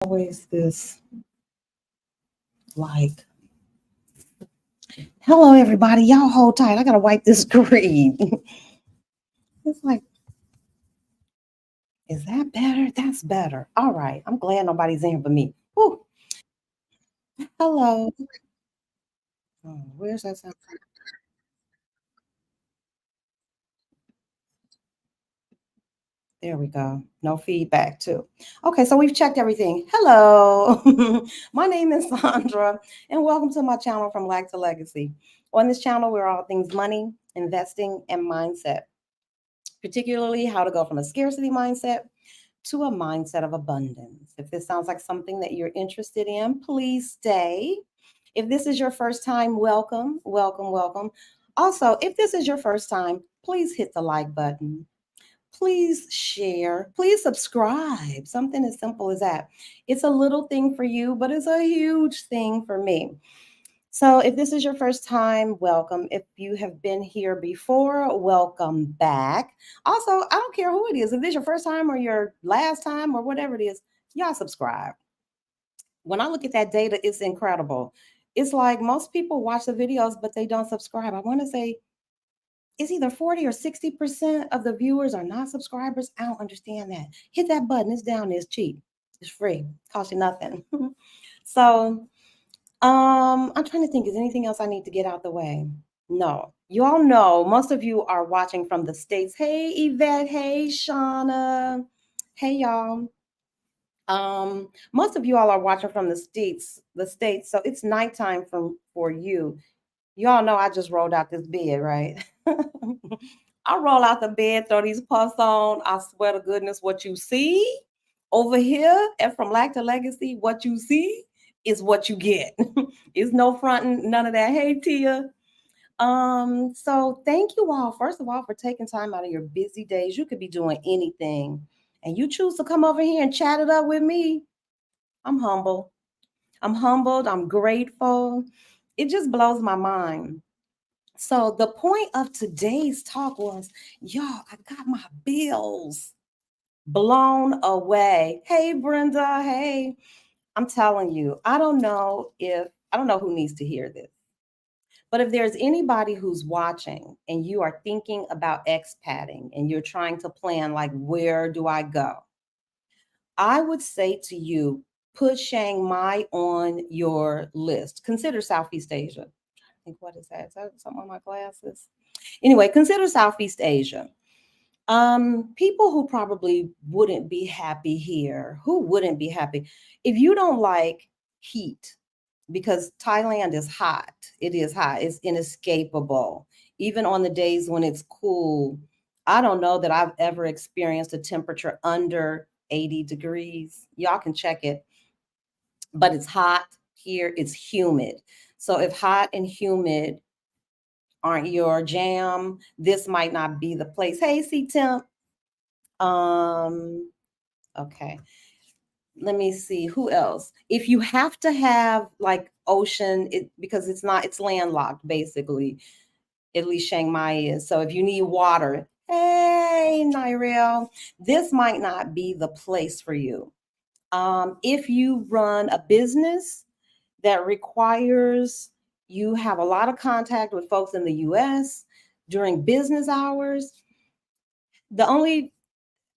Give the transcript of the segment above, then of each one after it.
Always this like, hello everybody, y'all hold tight. I gotta wipe this screen. It's like, is that better? That's better. All right. I'm glad nobody's in here but me. Whew. Hello. Oh, where's that sound? There we go. No feedback too. Okay, so we've checked everything. Hello. My name is Sandra, and welcome to my channel From Lack to Legacy. On this channel, we're all things money, investing, and mindset, particularly how to go from a scarcity mindset to a mindset of abundance. If this sounds like something that you're interested in, please stay. If this is your first time, welcome, welcome, welcome. Also, if this is your first time, please hit the like button. Please share. Please subscribe. Something as simple as that. It's a little thing for you, but it's a huge thing for me. So, if this is your first time, welcome. If you have been here before, welcome back. Also, I don't care who it is. If this is your first time or your last time or whatever it is, y'all subscribe. When I look at that data, it's incredible. It's like most people watch the videos, but they don't subscribe. I want to say it's either 40 or 60% of the viewers are not subscribers. I don't understand that. Hit that button. It's down there. It's cheap. It's free. Cost you nothing. So I'm trying to think, is anything else I need to get out the way? No. You all know, most of you are watching from the States. Hey, Yvette. Hey, Shauna. Hey, y'all. Most of you all are watching from the States. So it's nighttime for you. You all know I just rolled out this bed, right? I roll out the bed, throw these puffs on. I swear to goodness, what you see over here and From Lack to Legacy, what you see is what you get. It's no fronting, none of that. Hey, Tia. So thank you all, first of all, for taking time out of your busy days. You could be doing anything, and you choose to come over here and chat it up with me. I'm humble. I'm humbled. I'm grateful. It just blows my mind. So the point of today's talk was, y'all, I got my bills blown away. Hey, Brenda. Hey, I'm telling you, I don't know who needs to hear this, but if there's anybody who's watching and you are thinking about expatting and you're trying to plan, like, where do I go? I would say to you, put Chiang Mai on your list. Consider Southeast Asia. I think, what is that? Is that something on my glasses? Anyway, consider Southeast Asia. People who probably wouldn't be happy here, who wouldn't be happy if you don't like heat, because Thailand is hot. It is hot. It's inescapable. Even on the days when it's cool, I don't know that I've ever experienced a temperature under 80 degrees. Y'all can check it, but it's hot here. It's humid. So if hot and humid aren't your jam, this might not be the place. Hey, C Temp. Um, okay. Let me see who else. If you have to have like ocean, because it's landlocked basically. At least Chiang Mai is. So if you need water, hey, Nirel, this might not be the place for you. If you run a business that requires you have a lot of contact with folks in the US during business hours, the only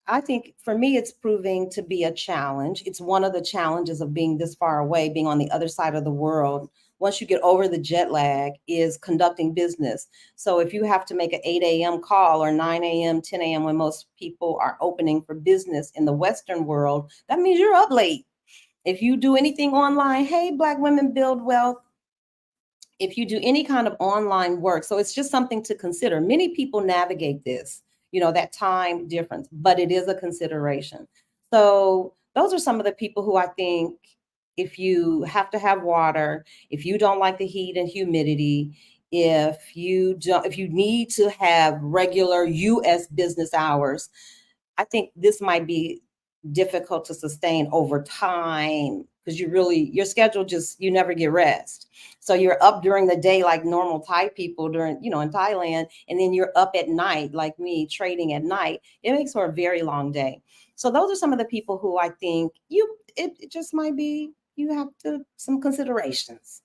I think for me, it's proving to be a challenge. It's one of the challenges of being this far away, being on the other side of the world. Once you get over the jet lag, is conducting business. So if you have to make an 8 a.m. call or 9 a.m., 10 a.m., when most people are opening for business in the Western world, that means you're up late. If you do anything online, hey, Black Women Build Wealth, if you do any kind of online work. So it's just something to consider. Many people navigate this, that time difference, but it is a consideration. So those are some of the people who I think, if you have to have water, if you don't like the heat and humidity, if you need to have regular US business hours, I think this might be difficult to sustain over time, because your schedule just, you never get rest. So you're up during the day like normal Thai people during, in Thailand, and then you're up at night like me trading at night. It makes for a very long day. So those are some of the people who I think it just might be, you have to some considerations.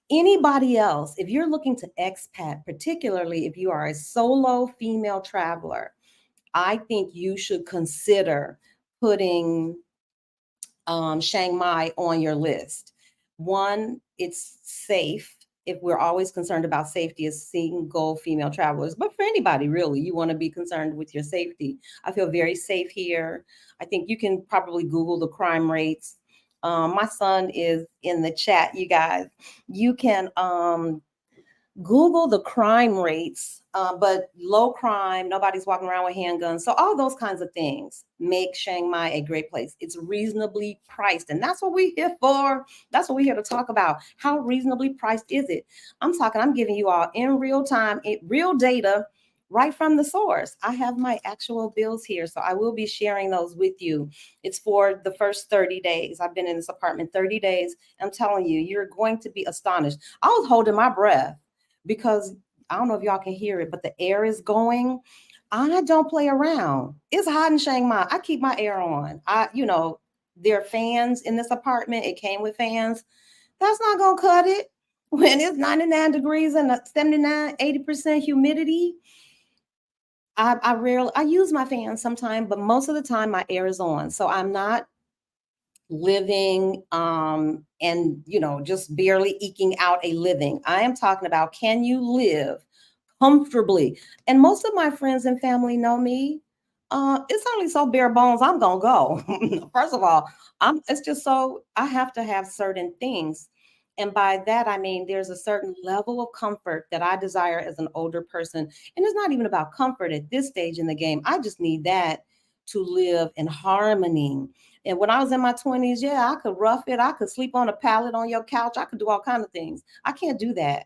Anybody else, if you're looking to expat, particularly if you are a solo female traveler, I think you should consider putting Chiang Mai on your list. One, it's safe. If we're always concerned about safety as single female travelers, but for anybody really, you want to be concerned with your safety. I feel very safe here. I think you can probably Google the crime rates. My son is in the chat, you guys. You can Google the crime rates, but low crime, nobody's walking around with handguns. So all those kinds of things make Chiang Mai a great place. It's reasonably priced, and that's what we're here for. That's what we're here to talk about. How reasonably priced is it? I'm giving you all in real time, real data right from the source. I have my actual bills here, so I will be sharing those with you. It's for the first 30 days. I've been in this apartment 30 days. I'm telling you, you're going to be astonished. I was holding my breath because I don't know if y'all can hear it, but the air is going. I don't play around. It's hot in Chiang Mai. I keep my air on. There are fans in this apartment. It came with fans. That's not going to cut it when it's 99 degrees and 79, 80% humidity. I use my fan sometimes, but most of the time my air is on. So I'm not living and just barely eking out a living. I am talking about, can you live comfortably? And most of my friends and family know me. It's only so bare bones I'm gonna go. First of all, it's just so I have to have certain things. And by that I mean there's a certain level of comfort that I desire as an older person. And it's not even about comfort at this stage in the game. I just need that to live in harmony. And when I was in my 20s, yeah, I could rough it. I could sleep on a pallet on your couch. I could do all kinds of things. I can't do that.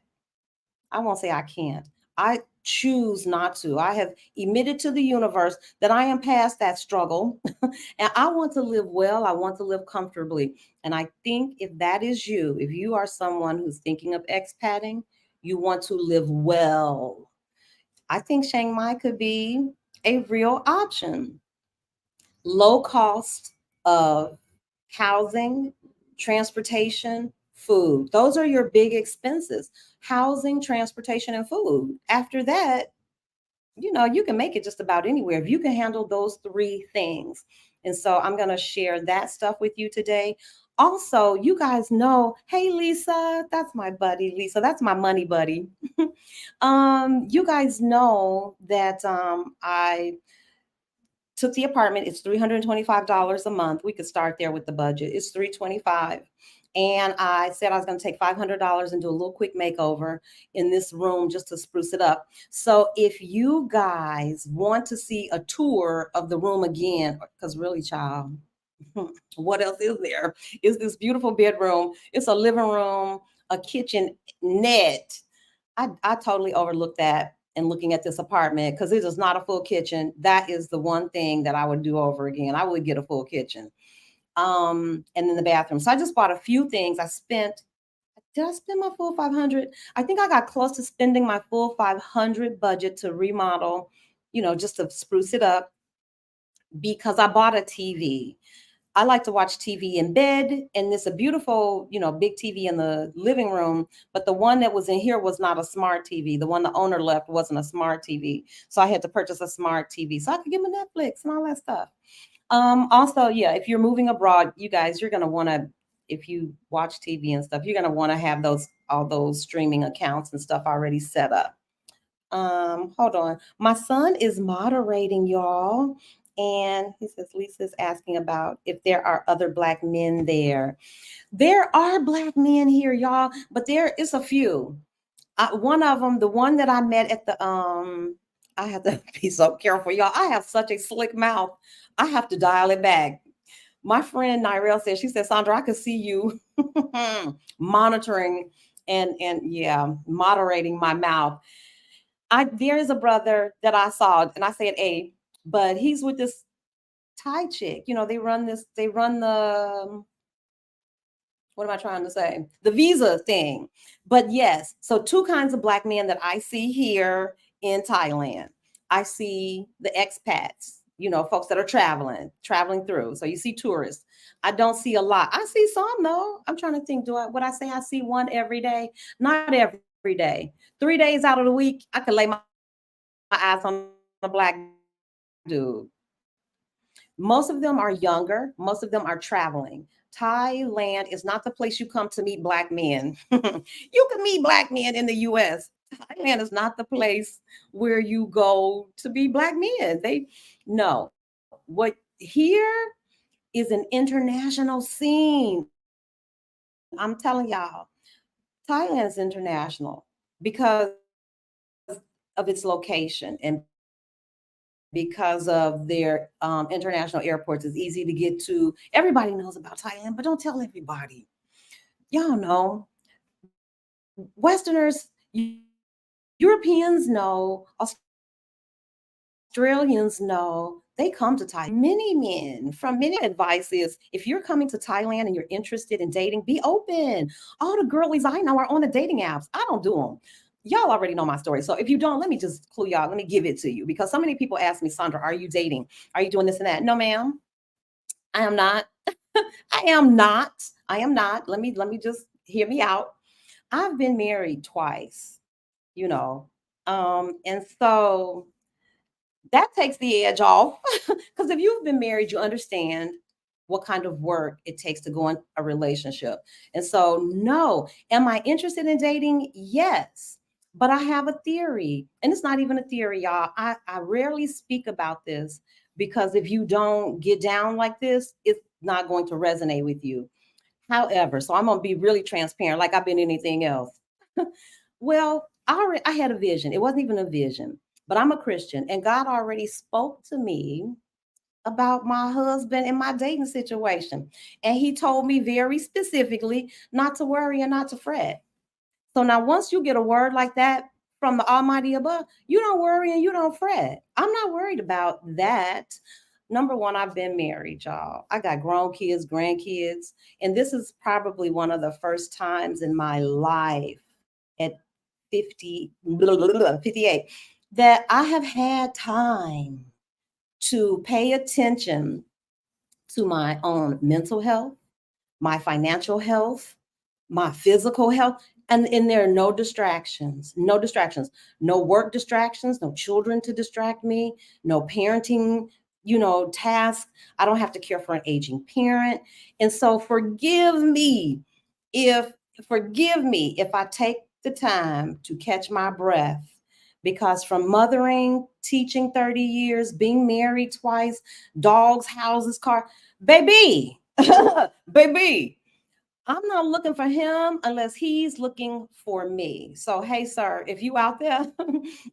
I won't say I can't. I choose not to. I have emitted to the universe that I am past that struggle. And I want to live well. I want to live comfortably. And I think if that is you, if you are someone who's thinking of expatting, you want to live well. I think Chiang Mai could be a real option. Low cost of housing, transportation, food. Those are your big expenses. Housing, transportation, and food. After that, you can make it just about anywhere if you can handle those three things. And so I'm going to share that stuff with you today. Also, you guys know, hey, Lisa, that's my buddy, Lisa. That's my money buddy. You guys know that I took the apartment. It's $325 a month. We could start there with the budget. It's $325. And I said I was going to take $500 and do a little quick makeover in this room just to spruce it up. So if you guys want to see a tour of the room again, because really, child, what else is there? It's this beautiful bedroom. It's a living room, a kitchen net. I totally overlooked that and looking at this apartment because it is not a full kitchen. That is the one thing that I would do over again. I would get a full kitchen. And then the bathroom. So I just bought a few things. Did I spend my full 500? I think I got close to spending my full 500 budget to remodel, just to spruce it up because I bought a TV. I like to watch TV in bed, and it's a beautiful, big TV in the living room. But the one that was in here was not a smart TV. The one the owner left wasn't a smart TV. So I had to purchase a smart TV so I could get my Netflix and all that stuff. Also, yeah, if you're moving abroad, you guys, you're going to want to, if you watch TV and stuff, you're going to want to have all those streaming accounts and stuff already set up. Hold on. My son is moderating, y'all. And he says, Lisa's asking about if there are other Black men there. There are Black men here, y'all, but there is a few. One of them, the one that I met at the, I have to be so careful, y'all. I have such a slick mouth. I have to dial it back. My friend Nirel said, she said, Sandra, I could see you monitoring and yeah, moderating my mouth. There is a brother that I saw, and I said but he's with this Thai chick. They run the, what am I trying to say? The visa thing. But yes, so two kinds of Black men that I see here in Thailand. I see the expats, folks that are traveling through. So you see tourists. I don't see a lot. I see some though. I'm trying to think. Would I say I see one every day? Not every day. 3 days out of the week, I could lay my eyes on a black dude. Most of them are younger. Most of them are traveling. Thailand is not the place you come to meet black men. You can meet black men in the US. Thailand is not the place where you go to be black men. They no. What here is an international scene. I'm telling y'all, Thailand is international because of its location and because of their international airports. It's easy to get to. Everybody knows about Thailand, but don't tell everybody. Y'all know, Westerners, Europeans know, Australians know, they come to Thailand. Many men from many advice is if you're coming to Thailand and you're interested in dating, be open. All the girlies I know are on the dating apps. I don't do them. Y'all already know my story. So if you don't, let me just clue y'all. Let me give it to you because so many people ask me, Sandra, are you dating? Are you doing this and that? No, ma'am. I am not. I am not. I am not. Let me just hear me out. I've been married twice, you know. And so that takes the edge off because if you've been married, you understand what kind of work it takes to go in a relationship. And so, no, am I interested in dating? Yes. But I have a theory, and it's not even a theory, y'all. I rarely speak about this because if you don't get down like this, it's not going to resonate with you. However, so I'm going to be really transparent, like I've been anything else. Well, I had a vision. It wasn't even a vision, but I'm a Christian, and God already spoke to me about my husband and my dating situation. And he told me very specifically not to worry and not to fret. So now, once you get a word like that from the Almighty above, you don't worry and you don't fret. I'm not worried about that. Number one, I've been married, y'all. I got grown kids, grandkids, and this is probably one of the first times in my life at 50, 58 that I have had time to pay attention to my own mental health, my financial health, my physical health. And there are no distractions, no distractions, no work distractions, no children to distract me, no parenting, tasks. I don't have to care for an aging parent. And so if forgive me if I take the time to catch my breath because from mothering, teaching 30 years, being married twice, dogs, houses, car, baby, baby, I'm not looking for him unless he's looking for me. So, hey, sir, if you out there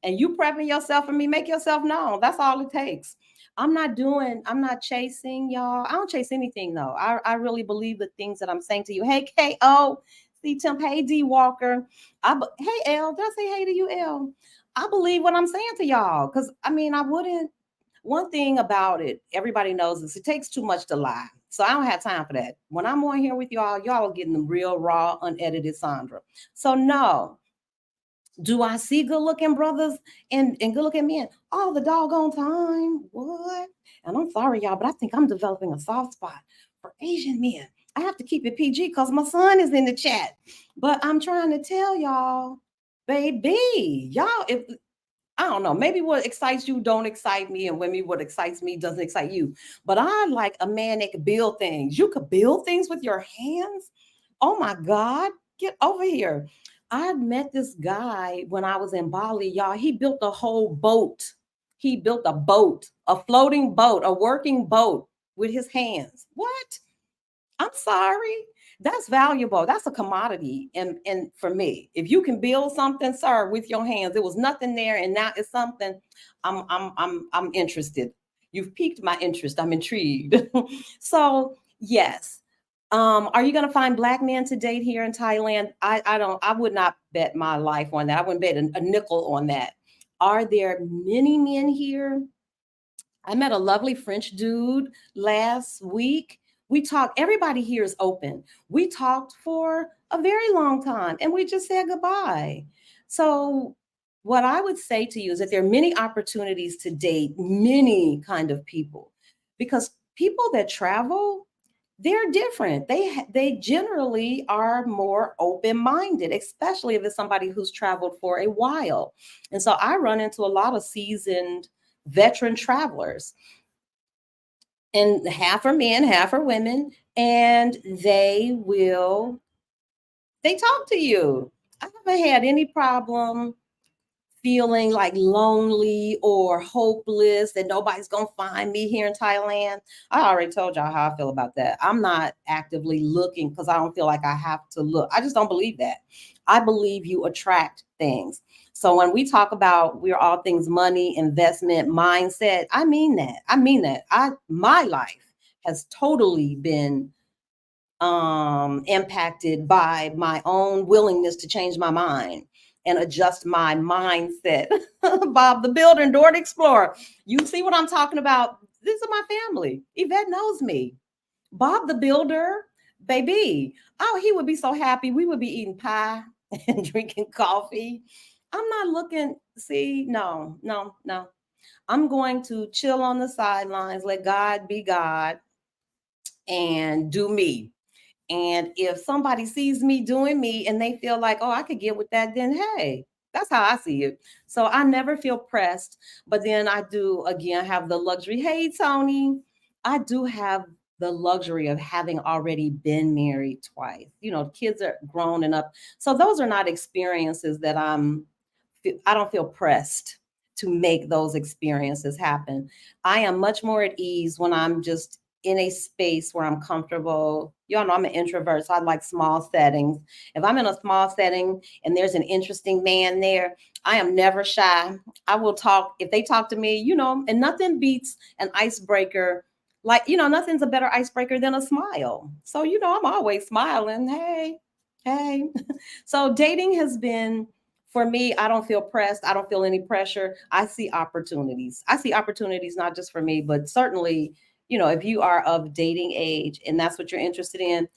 and you prepping yourself for me, make yourself known. That's all it takes. I'm not chasing y'all. I don't chase anything though. I really believe the things that I'm saying to you. Hey, KO, C Temp, hey, D Walker. Hey, L, did I say hey to you, L? I believe what I'm saying to y'all. Cause I wouldn't. One thing about it, everybody knows this, it takes too much to lie. So I don't have time for that. When I'm on here with y'all are getting the real, raw, unedited Sandra. So no, do I see good looking brothers and good looking men all the doggone time? What? And I'm sorry, y'all, but I think I'm developing a soft spot for Asian men. I have to keep it PG because my son is in the chat. But I'm trying to tell y'all, baby, y'all, if I don't know. Maybe what excites you don't excite me, and maybe what excites me doesn't excite you. But I like a man that can build things. You could build things with your hands. Oh my God, get over here. I met this guy when I was in Bali, y'all. He built a whole boat. He built a boat, a floating boat, a working boat with his hands. What? I'm sorry. That's valuable. That's a commodity. And for me, if you can build something, sir, with your hands, there was nothing there, and now it's something. I'm interested. You've piqued my interest. I'm intrigued. So yes. Are you gonna find black men to date here in Thailand? I would not bet my life on that. I wouldn't bet a nickel on that. Are there many men here? I met a lovely French dude last week. We talked, everybody here is open. We talked for a very long time and we just said goodbye. So what I would say to you is that there are many opportunities to date many kind of people, because people that travel, they're different. They generally are more open-minded, especially if it's somebody who's traveled for a while. And so I run into a lot of seasoned veteran travelers, and half are men, half are women, and they talk to you. I haven't had any problem feeling like lonely or hopeless that nobody's gonna find me here in Thailand. I already told y'all how I feel about that. I'm not actively looking because I don't feel like I have to look. I just don't believe that. I believe you attract things. So when we talk about we're all things money, investment, mindset, I mean that. I mean that. My life has totally been impacted by my own willingness to change my mind and adjust my mindset. Bob the Builder and Dora the Explorer. You see what I'm talking about? This is my family. Yvette knows me. Bob the Builder, baby. Oh, he would be so happy. We would be eating pie and drinking coffee. I'm not looking, see, no. I'm going to chill on the sidelines, let God be God and do me. And if somebody sees me doing me and they feel like, oh, I could get with that, then hey, that's how I see it. So I never feel pressed. But then I do, again, have the luxury. Hey, Tony, I do have the luxury of having already been married twice. You know, kids are grown and up. So those are not experiences that I don't feel pressed to make those experiences happen. I am much more at ease when I'm just in a space where I'm comfortable. Y'all know I'm an introvert, so I like small settings. If I'm in a small setting and there's an interesting man there, I am never shy. I will talk. If they talk to me, and nothing beats an icebreaker. Like, nothing's a better icebreaker than a smile. So, I'm always smiling. Hey. So dating has been, for me, I don't feel pressed. I don't feel any pressure. I see opportunities. I see opportunities not just for me, but certainly, if you are of dating age and that's what you're interested in,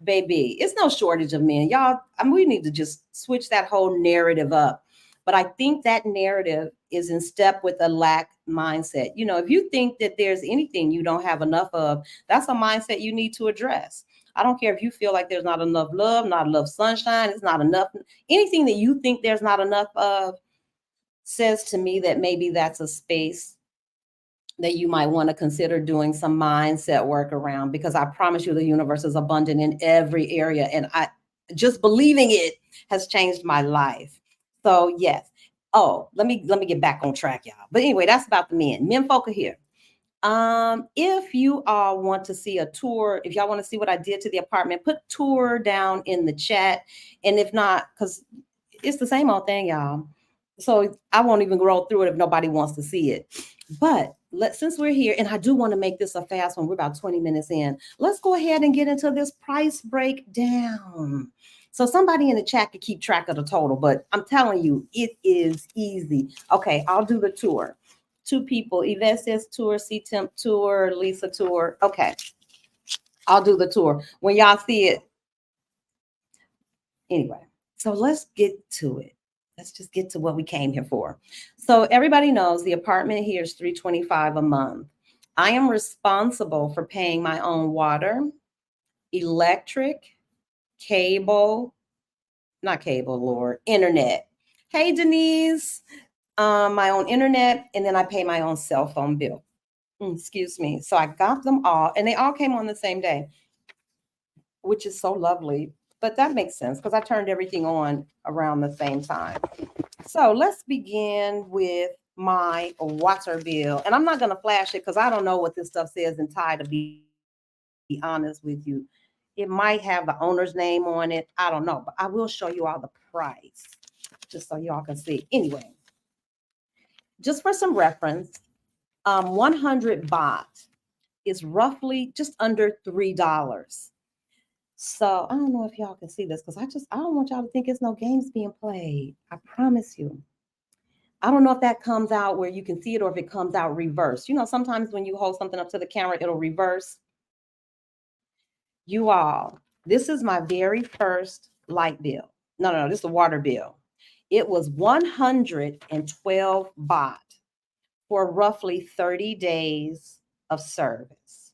baby, it's no shortage of men. Y'all, we need to just switch that whole narrative up. But I think that narrative is in step with a lack mindset. If you think that there's anything you don't have enough of, that's a mindset you need to address. I don't care if you feel like there's not enough love, not enough sunshine, it's not enough. Anything that you think there's not enough of says to me that maybe that's a space that you might want to consider doing some mindset work around, because I promise you the universe is abundant in every area. And I just believing it has changed my life. So yes. Oh, let me get back on track, y'all. But anyway, that's about the men. Men folk are here. If you all want to see a tour, if y'all want to see what I did to the apartment, put tour down in the chat. And if not, because it's the same old thing, y'all. So I won't even roll through it if nobody wants to see it. But since we're here, and I do want to make this a fast one, we're about 20 minutes in. Let's go ahead and get into this price breakdown. So somebody in the chat could keep track of the total, but I'm telling you, it is easy. Okay, I'll do the tour. 2 people. Yvette says tour, C-Temp tour, Lisa tour. Okay, I'll do the tour. When y'all see it. Anyway, so let's get to it. Let's just get to what we came here for. So everybody knows the apartment here is $325 a month. I am responsible for paying my own water, electric, internet. Hey, Denise, my own internet, and then I pay my own cell phone bill. Excuse me. So I got them all, and they all came on the same day, which is so lovely. But that makes sense because I turned everything on around the same time. So let's begin with my water bill. And I'm not going to flash it because I don't know what this stuff says in Thai, to be honest with you. It might have the owner's name on it. I don't know, but I will show you all the price just so y'all can see. Anyway, just for some reference, 100 baht is roughly just under $3. So I don't know if y'all can see this because I don't want y'all to think it's no games being played. I promise you. I don't know if that comes out where you can see it or if it comes out reversed. Sometimes when you hold something up to the camera, it'll reverse. You all, this is my very first light bill. No, this is a water bill. It was 112 baht for roughly 30 days of service.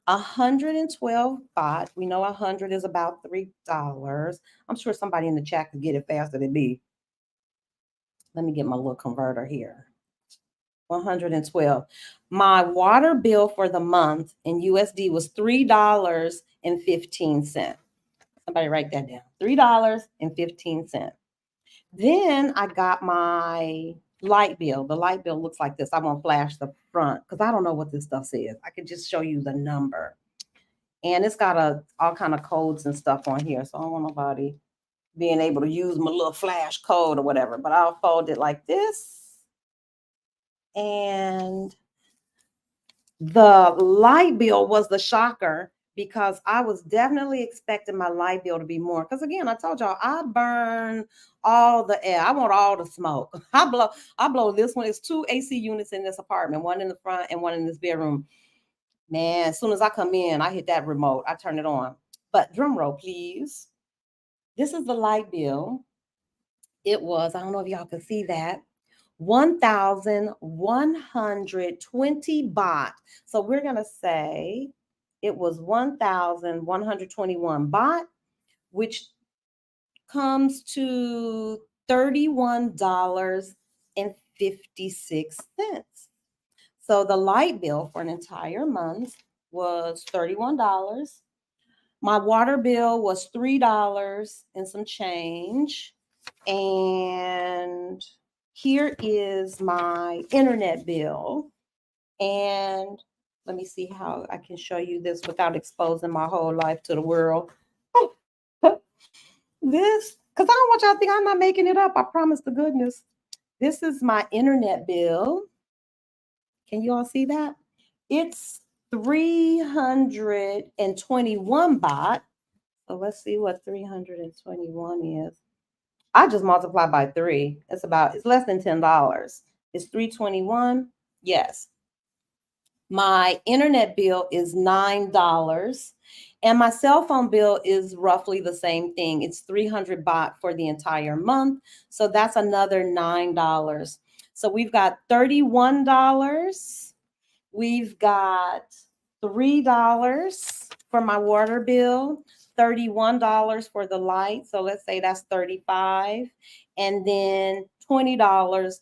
112 baht. We know 100 is about $3. I'm sure somebody in the chat could get it faster than me. Let me get my little converter here. 112. My water bill for the month in USD was $3.15. Somebody write that down. $3.15. Then I got my light bill. The light bill looks like this. I won't flash the front because I don't know what this stuff says. I could just show you the number. And it's got all kind of codes and stuff on here. So I don't want nobody being able to use my little flash code or whatever. But I'll fold it like this. And the light bill was the shocker because I was definitely expecting my light bill to be more. Because again, I told y'all I burn all the air. I want all the smoke. I blow this one. It's 2 AC units in this apartment, one in the front and one in this bedroom. Man, as soon as I come in, I hit that remote. I turn it on. But drum roll, please. This is the light bill. It was, I don't know if y'all can see that, 1,120 baht. So we're going to say it was 1,121 baht, which comes to $31.56. So the light bill for an entire month was $31. My water bill was $3 and some change. And here is my internet bill. And let me see how I can show you this without exposing my whole life to the world. This, because I don't want y'all to think I'm not making it up. I promise to goodness. This is my internet bill. Can you all see that? It's 321 baht. So let's see what 321 is. I just multiply by 3. It's less than $10. It's 321. Yes. My internet bill is $9. And my cell phone bill is roughly the same thing. It's 300 baht for the entire month. So that's another $9. So we've got $31. We've got $3 for my water bill, $31 for the light. So let's say that's $35. And then $20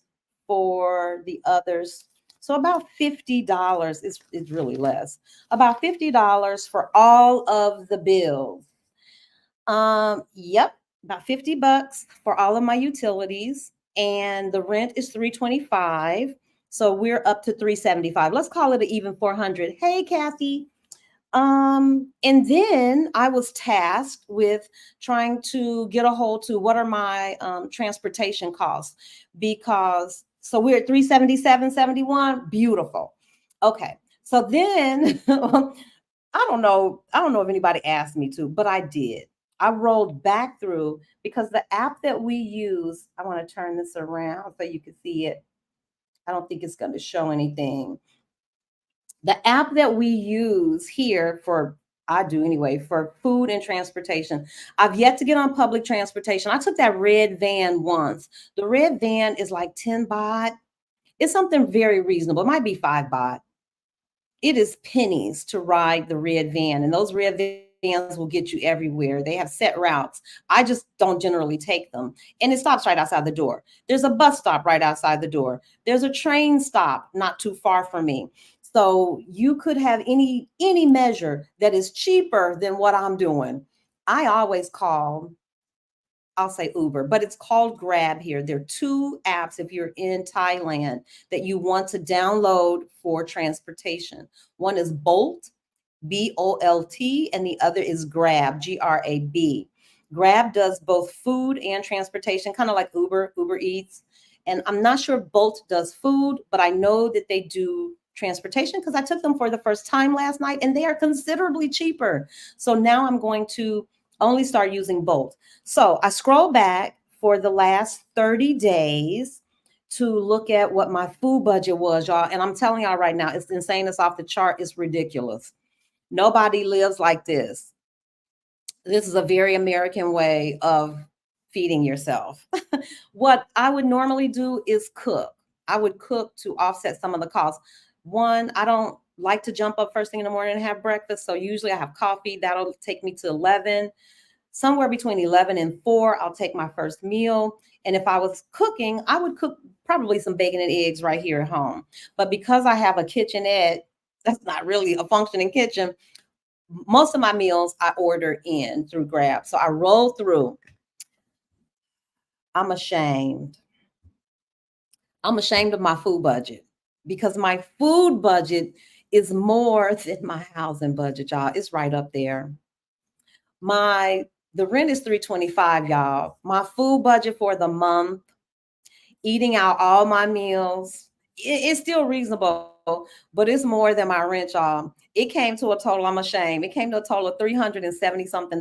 for the others. So about $50 is really less. About $50 for all of the bills. Yep, about $50 for all of my utilities. And the rent is $325. So we're up to $375. Let's call it an even $400. Hey, Kathy. And then I was tasked with trying to get a hold to what are my transportation costs, because so we're at $377.71. Beautiful. Okay. So then I don't know if anybody asked me to, but I did. I rolled back through because the app that we use, I want to turn this around so you can see it. I don't think it's going to show anything. The app that we use here I do anyway, for food and transportation. I've yet to get on public transportation. I took that red van once. The red van is like 10 baht. It's something very reasonable. It might be 5 baht. It is pennies to ride the red van. And those red vans will get you everywhere. They have set routes. I just don't generally take them. And it stops right outside the door. There's a bus stop right outside the door. There's a train stop not too far from me. So you could have any measure that is cheaper than what I'm doing. I always I'll say Uber, but it's called Grab here. There are 2 apps if you're in Thailand that you want to download for transportation. One is Bolt, Bolt, and the other is Grab, Grab. Grab does both food and transportation, kind of like Uber Eats. And I'm not sure Bolt does food, but I know that they do transportation because I took them for the first time last night and they are considerably cheaper. So now I'm going to only start using Bolt. So I scroll back for the last 30 days to look at what my food budget was, y'all. And I'm telling y'all right now, it's insane. It's off the chart. It's ridiculous. Nobody lives like this. This is a very American way of feeding yourself. What I would normally do is cook. I would cook to offset some of the costs. One, I don't like to jump up first thing in the morning and have breakfast. So usually I have coffee. That'll take me to 11. Somewhere between 11 and 4, I'll take my first meal. And if I was cooking, I would cook probably some bacon and eggs right here at home. But because I have a kitchenette, that's not really a functioning kitchen, most of my meals I order in through Grab. So I roll through. I'm ashamed. I'm ashamed of my food budget because my food budget is more than my housing budget, y'all. It's right up there. The rent is $325, y'all. My food budget for the month, eating out all my meals, it's still reasonable, but it's more than my rent, y'all. It came to a total, I'm ashamed. It came to a total of $370 something.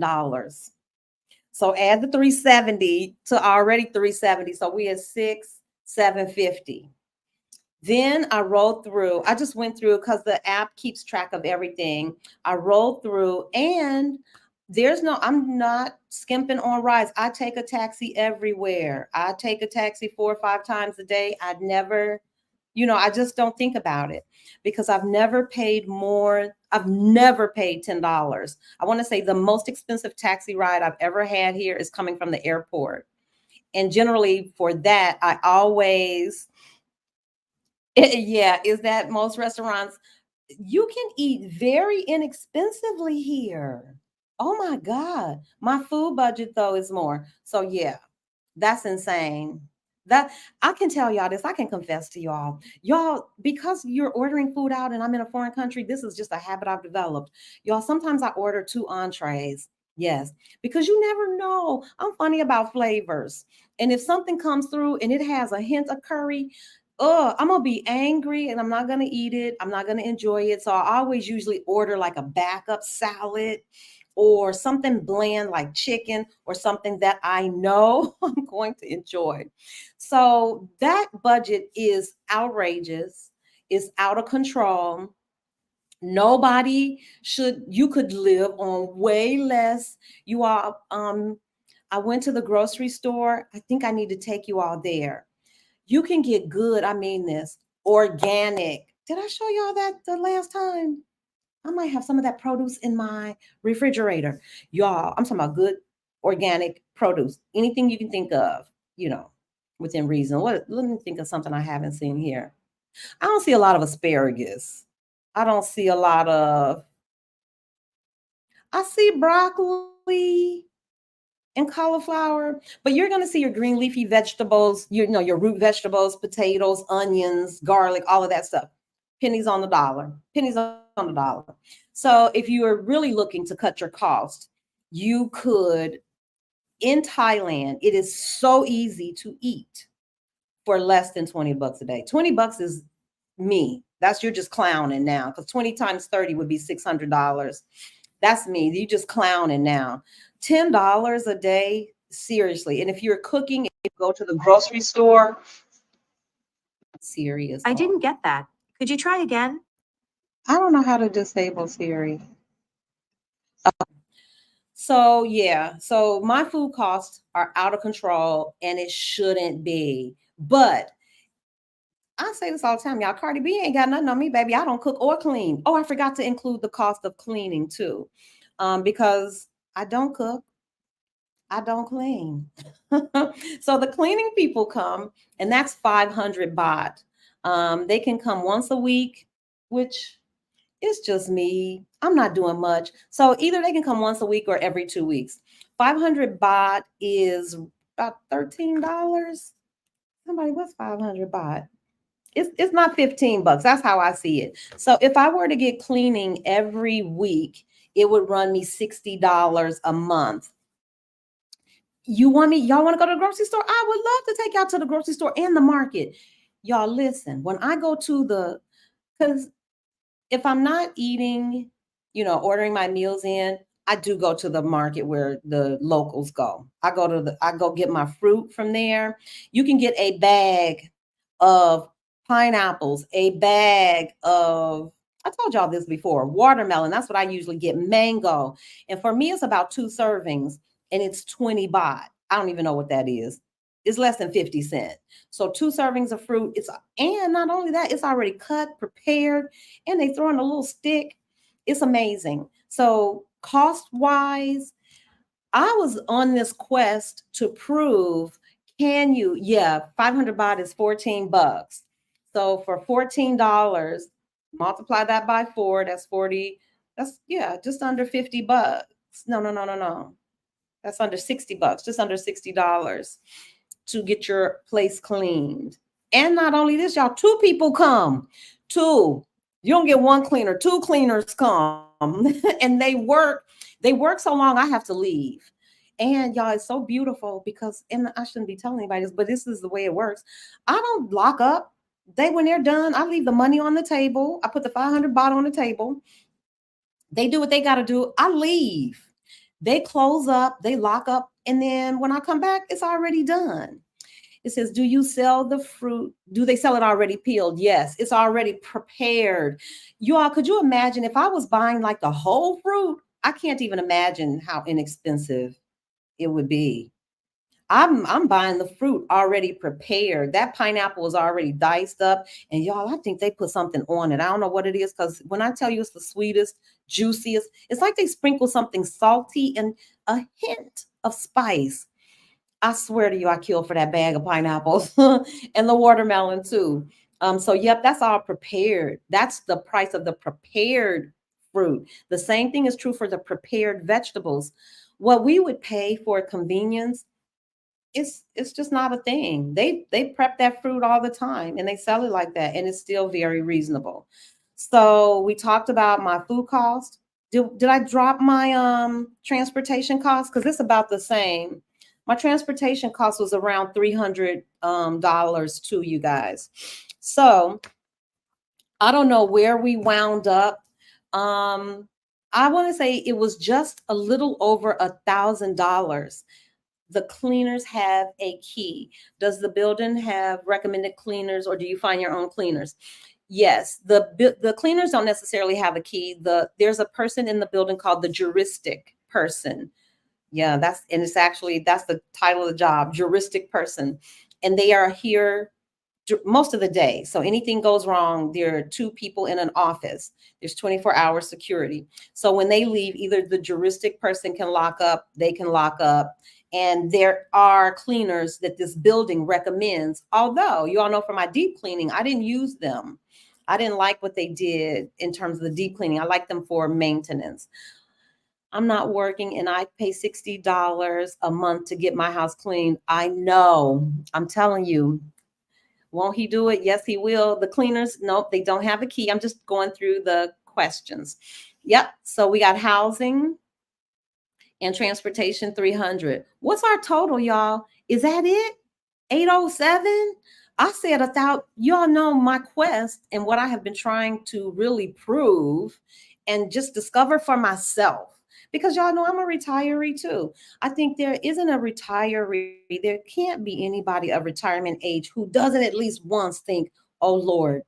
So add the 370 to already 370. So we at 750. Then I rolled through. I just went through because the app keeps track of everything. I rolled through and I'm not skimping on rides. I take a taxi everywhere. I take a taxi 4 or 5 times a day. I'd never, I just don't think about it because I've never paid more. I've never paid $10. I want to say the most expensive taxi ride I've ever had here is coming from the airport. And generally for that, I always, yeah, is that most restaurants, you can eat very inexpensively here. Oh my God. My food budget though is more. So yeah, that's insane. That I can tell y'all this. I can confess to y'all. Y'all, because you're ordering food out and I'm in a foreign country, this is just a habit I've developed. Y'all, sometimes I order 2 entrees. Yes, because you never know. I'm funny about flavors. And if something comes through and it has a hint of curry, I'm gonna be angry and I'm not gonna eat it. I'm not gonna enjoy it. So I always usually order like a backup salad or something bland like chicken or something that I know I'm going to enjoy. So that budget is outrageous, it's out of control. You could live on way less. You are, I went to the grocery store. I think I need to take you all there. You can get good, I mean this, organic. Did I show y'all that the last time? I might have some of that produce in my refrigerator. Y'all, I'm talking about good organic produce. Anything you can think of, within reason. Let me think of something I haven't seen here. I don't see a lot of asparagus. I don't see a lot of, I see broccoli and cauliflower, but you're going to see your green leafy vegetables, your root vegetables, potatoes, onions, garlic, all of that stuff. Pennies on the dollar. Pennies on the dollar. So if you are really looking to cut your cost, you could, in Thailand, it is so easy to eat for less than $20 a day. $20 is me. You're just clowning now, because 20 times 30 would be $600. That's me. You just clowning now. $10 a day, seriously. And if you're cooking, if you go to the grocery store, Siri is I didn't get that. Could you try again? I don't know how to disable Siri. So yeah, so my food costs are out of control and it shouldn't be. But I say this all the time, y'all. Cardi B ain't got nothing on me, baby. I don't cook or clean. Oh, I forgot to include the cost of cleaning too, because I don't cook, I don't clean. So the cleaning people come, and that's 500 baht. They can come once a week, which is just me. I'm not doing much. So either they can come once a week or every 2 weeks. 500 baht is about $13. Somebody, what's 500 baht? It's not $15. That's how I see it. So if I were to get cleaning every week, it would run me $60 a month. Y'all want to go to the grocery store? I would love to take y'all to the grocery store and the market. Y'all listen, when I go to because if I'm not eating, ordering my meals in, I do go to the market where the locals go. I go get my fruit from there. You can get a bag of pineapples, a bag of, I told y'all this before, watermelon. That's what I usually get, mango. And for me, it's about 2 servings and it's 20 baht. I don't even know what that is. It's less than 50 cents. So 2 servings of fruit. And not only that, it's already cut, prepared, and they throw in a little stick. It's amazing. So cost wise, I was on this quest to prove, can you, 500 baht is 14 bucks. So for $14, multiply that by 4, that's 40, that's just under 50 bucks. No. That's under 60 bucks, just under $60 to get your place cleaned. And not only this, y'all, 2 people come. 2. You don't get 1 cleaner, 2 cleaners come. And they work so long I have to leave. And y'all, it's so beautiful because, and I shouldn't be telling anybody this, but this is the way it works. I don't lock up. When they're done, I leave the money on the table. I put the 500 baht on the table. They do what they got to do. I leave. They close up, they lock up, and then when I come back, it's already done. It says, do you sell the fruit? Do they sell it already peeled? Yes, it's already prepared. You all, could you imagine if I was buying like the whole fruit? I can't even imagine how inexpensive it would be. I'm buying the fruit already prepared. That pineapple is already diced up. And y'all, I think they put something on it. I don't know what it is, because when I tell you it's the sweetest, juiciest, it's like they sprinkle something salty and a hint of spice. I swear to you, I kill for that bag of pineapples and the watermelon too. So yep, that's all prepared. That's the price of the prepared fruit. The same thing is true for the prepared vegetables. What we would pay for convenience, it's just not a thing. They prep that fruit all the time and they sell it like that, and it's still very reasonable. So we talked about my food cost. Did I drop my transportation cost? Because it's about the same. My transportation cost was around $300 to you guys. So I don't know where we wound up. I want to say it was just a little over $1,000. The cleaners have a key. Does the building have recommended cleaners, or do you find your own cleaners? Yes, the cleaners don't necessarily have a key. There's a person in the building called the juristic person. Yeah, that's the title of the job, juristic person. And they are here most of the day. So anything goes wrong, there are 2 people in an office. There's 24-hour security. So when they leave, either the juristic person can lock up, they can lock up. And there are cleaners that this building recommends. Although you all know from my deep cleaning, I didn't use them. I didn't like what they did in terms of the deep cleaning. I like them for maintenance. I'm not working and I pay $60 a month to get my house cleaned. I know. I'm telling you. Won't he do it? Yes, he will. The cleaners, nope, they don't have a key. I'm just going through the questions. Yep. So we got housing and transportation, 300. What's our total, y'all? Is that it? 807? I said 1,000. Y'all know my quest and what I have been trying to really prove and just discover for myself. Because y'all know I'm a retiree too. I think there isn't a retiree. There can't be anybody of retirement age who doesn't at least once think, oh Lord,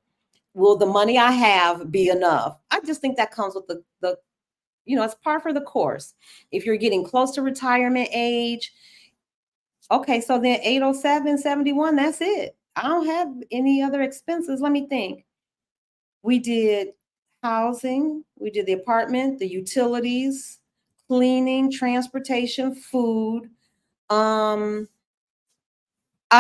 will the money I have be enough? I just think that comes with the it's par for the course. If you're getting close to retirement age, okay, so then 807.71, that's it. I don't have any other expenses. Let me think. We did housing, we did the apartment, the utilities, cleaning, transportation, food. I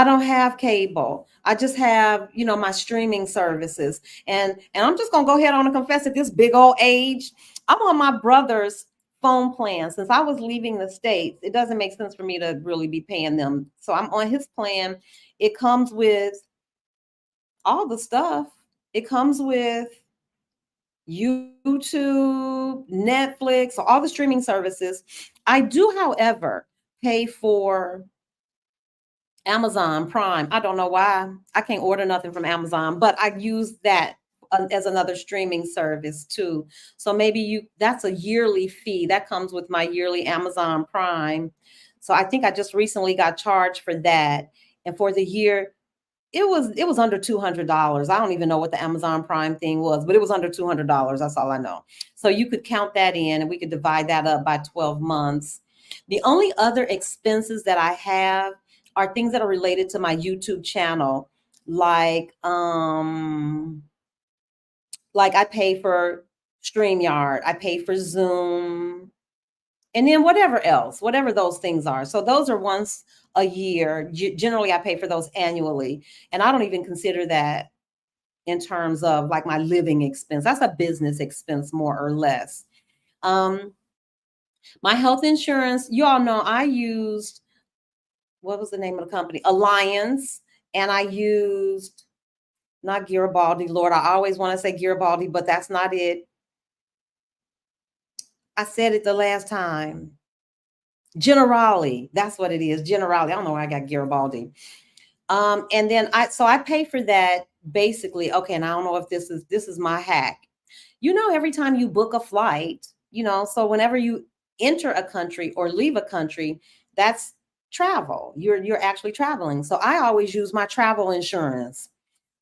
don't have cable. I just have, my streaming services. And I'm just going to go ahead on and confess at this big old age, I'm on my brother's phone plan. Since I was leaving the States, it doesn't make sense for me to really be paying them. So I'm on his plan. It comes with all the stuff. It comes with YouTube, Netflix, all the streaming services. I do, however, pay for Amazon Prime. I don't know why. I can't order nothing from Amazon, but I use that as another streaming service too. So maybe that's a yearly fee that comes with my yearly Amazon Prime. So I think I just recently got charged for that. And for the year, it was under $200. I don't even know what the Amazon Prime thing was, but it was under $200. That's all I know. So you could count that in and we could divide that up by 12 months. The only other expenses that I have are things that are related to my YouTube channel, like I pay for StreamYard, I pay for Zoom, and then whatever else, whatever those things are. So those are once a year. Generally, I pay for those annually, and I don't even consider that in terms of like my living expense. That's a business expense, more or less. My health insurance, you all know I used, what was the name of the company? Alliance, and I used not Garibaldi. Lord, I always want to say Garibaldi, but that's not it. I said it the last time. Generali, that's what it is. Generali. I don't know where I got Garibaldi. And then I pay for that basically. Okay, and I don't know if this is my hack. You know, every time you book a flight, so whenever you enter a country or leave a country, that's travel. You're actually traveling. So I always use my travel insurance.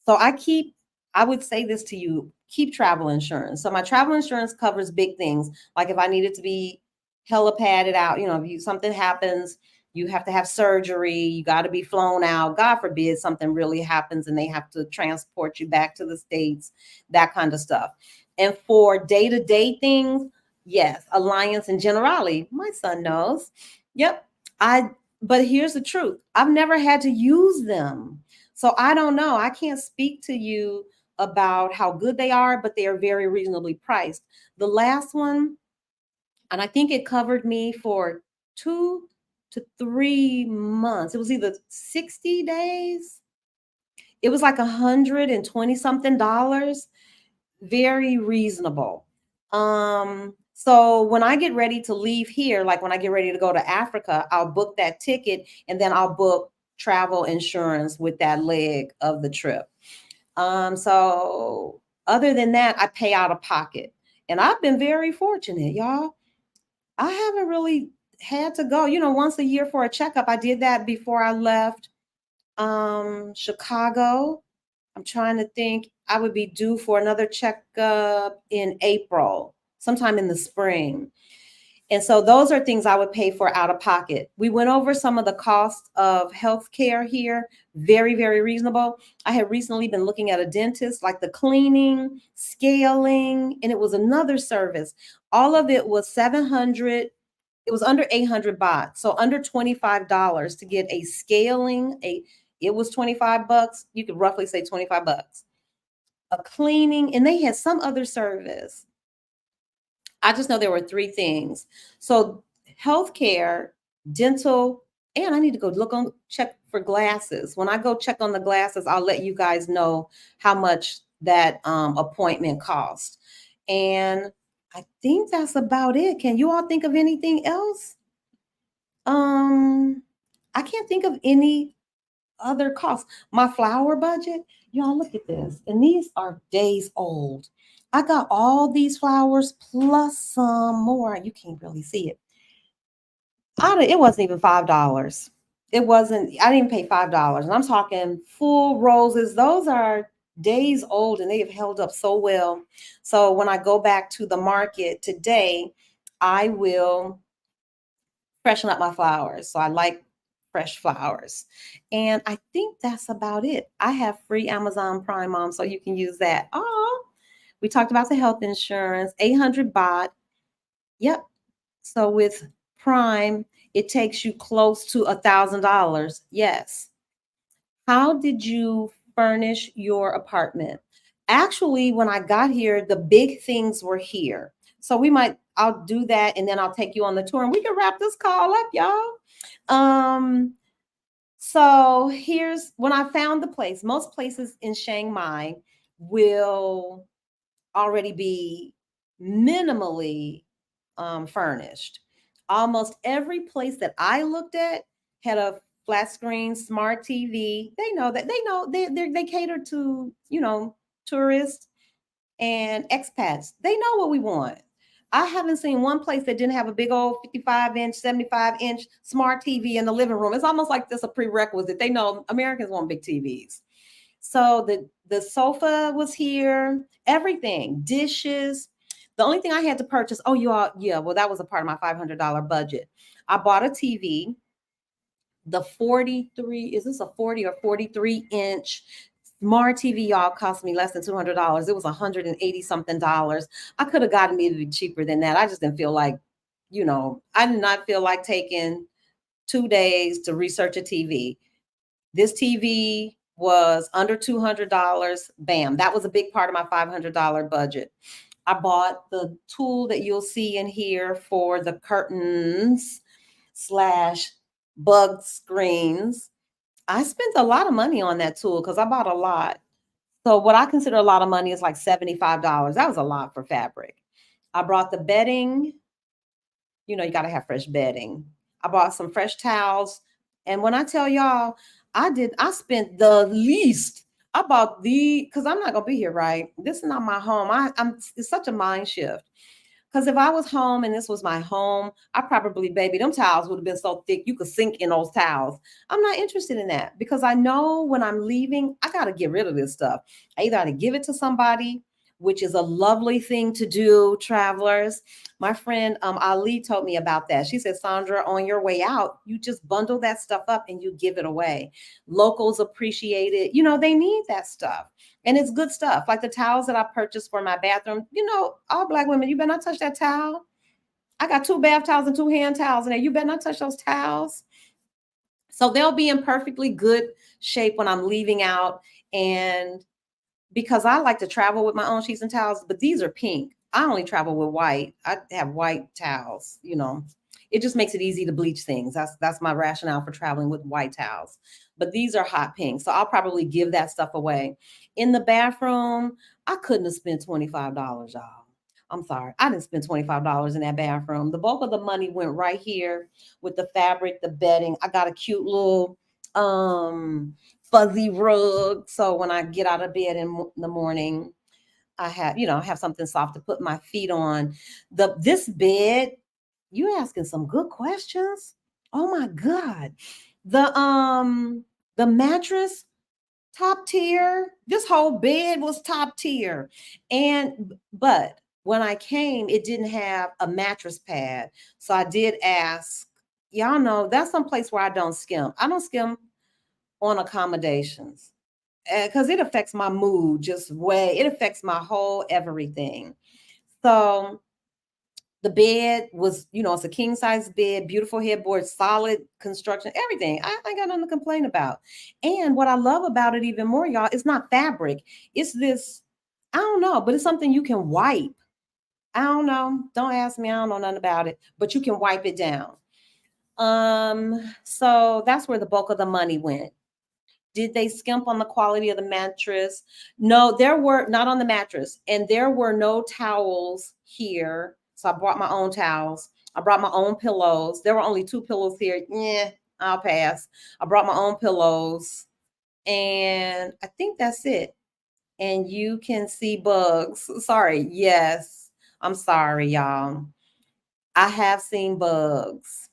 So I would say this to you, keep travel insurance. So my travel insurance covers big things. Like if I needed to be hella padded out, if something happens, you have to have surgery, you got to be flown out. God forbid something really happens and they have to transport you back to the States, that kind of stuff. And for day-to-day things, yes, Alliance and Generali, my son knows. Yep. But here's the truth. I've never had to use them. So I don't know. I can't speak to you about how good they are, but they are very reasonably priced. The last one, and I think it covered me for 2 to 3 months. It was either 60 days. It was like $120 something. Very reasonable. So when I get ready to leave here, like when I get ready to go to Africa, I'll book that ticket and then I'll book travel insurance with that leg of the trip. So other than that, I pay out of pocket. And I've been very fortunate, y'all. I haven't really had to go, once a year for a checkup. I did that before I left Chicago. I'm trying to think. I would be due for another checkup in April, sometime in the spring. And so those are things I would pay for out of pocket. We went over some of the costs of healthcare here. Very, very reasonable. I had recently been looking at a dentist, like the cleaning, scaling, and it was another service. All of it was 700. It was under 800 baht. So under $25 to get a scaling, it was $25. You could roughly say $25. A cleaning, and they had some other service. I just know there were 3 things. So healthcare, dental, and I need to go check for glasses. When I go check on the glasses, I'll let you guys know how much that appointment cost. And I think that's about it. Can you all think of anything else? I can't think of any other costs. My flower budget, y'all look at this. And these are days old. I got all these flowers plus some more. You can't really see it. It wasn't even $5. It wasn't, I didn't pay $5. And I'm talking full roses. Those are days old and they have held up so well. So when I go back to the market today, I will freshen up my flowers. So I like fresh flowers. And I think that's about it. I have free Amazon Prime, Mom, so you can use that. Oh, we talked about the health insurance, 800 baht. Yep. So with Prime, it takes you close to $1,000. Yes. How did you furnish your apartment? Actually, when I got here, the big things were here. So I'll do that and then I'll take you on the tour and we can wrap this call up, y'all. So here's when I found the place. Most places in Chiang Mai will already be minimally furnished. Almost every place that I looked at had a flat screen smart TV. They know they cater to, tourists and expats. They know what we want. I haven't seen one place that didn't have a big old 55-inch, 75-inch smart TV in the living room. It's almost like this a prerequisite. They know Americans want big TVs. So the sofa was here, everything, dishes. The only thing I had to purchase, well, that was a part of my $500 budget. I bought a TV. The 43, is this a 40 or 43-inch smart TV, y'all, cost me less than $200. It was 180 something dollars. I could have gotten it cheaper than that. I just didn't feel like, I did not feel like taking 2 days to research a TV. This TV was under $200. Bam. That was a big part of my $500 budget. I bought the tool that you'll see in here for the curtains slash bug screens. I spent a lot of money on that tool because I bought a lot. So what I consider a lot of money is like $75. That was a lot for fabric. I brought the bedding. You got to have fresh bedding. I bought some fresh towels. And when I tell y'all, I spent the least. I bought because I'm not going to be here, right? This is not my home. It's such a mind shift. Because if I was home and this was my home, baby, them towels would have been so thick you could sink in those towels. I'm not interested in that because I know when I'm leaving, I got to get rid of this stuff. I either got to give it to somebody, which is a lovely thing to do, travelers. My friend Ali told me about that. She said, Sandra, on your way out, you just bundle that stuff up and you give it away. Locals appreciate it. They need that stuff. And it's good stuff. Like the towels that I purchased for my bathroom. All Black women, you better not touch that towel. I got 2 bath towels and 2 hand towels in there. You better not touch those towels. So they'll be in perfectly good shape when I'm leaving out. And because I like to travel with my own sheets and towels, but these are pink. I only travel with white. I have white towels, It just makes it easy to bleach things. That's my rationale for traveling with white towels. But these are hot pink. So I'll probably give that stuff away. In the bathroom, I couldn't have spent $25, y'all. I'm sorry. I didn't spend $25 in that bathroom. The bulk of the money went right here with the fabric, the bedding. I got a cute little fuzzy rug. So when I get out of bed in the morning, I have something soft to put my feet on. This bed, you asking some good questions. Oh my God. The mattress, top tier. This whole bed was top tier. But when I came, it didn't have a mattress pad. So I did ask. Y'all know that's some place where I don't skim. I don't skim on accommodations because it affects my mood it affects my whole everything. So the bed was, it's a king size bed, beautiful headboard, solid construction, everything. I ain't got nothing to complain about. And what I love about it even more, y'all, it's not fabric. It's this, I don't know, but it's something you can wipe. I don't know. Don't ask me. I don't know nothing about it, but you can wipe it down. So that's where the bulk of the money went. Did they skimp on the quality of the mattress? No, there were not on the mattress, and there were no towels here. So I brought my own towels. I brought my own pillows. There were only 2 pillows here. Yeah, I'll pass. I brought my own pillows, and I think that's it. And you can see bugs. Sorry. Yes, I'm sorry, y'all. I have seen bugs.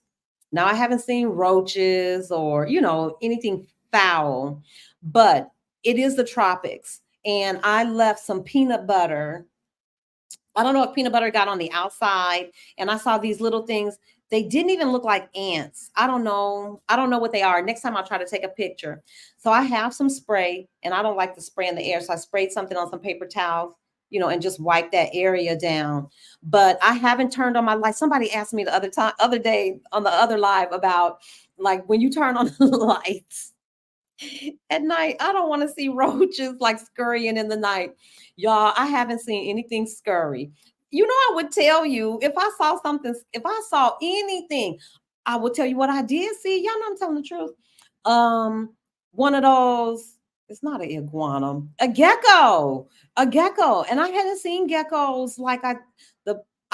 Now I haven't seen roaches or, anything foul, but it is the tropics. And I left some peanut butter. I don't know if peanut butter got on the outside, and I saw these little things. They didn't even look like ants. I don't know. I don't know what they are. Next time I'll try to take a picture. So I have some spray, and I don't like to spray in the air. So I sprayed something on some paper towels, and just wipe that area down. But I haven't turned on my light. Somebody asked me the other day on the other live about like when you turn on the lights at night, I don't want to see roaches like scurrying in the night. Y'all, I haven't seen anything scurry. I would tell you if I saw something, if I saw anything, I would tell you what I did see. Y'all know I'm telling the truth. One of those, it's not an iguana, a gecko. And I hadn't seen geckos like I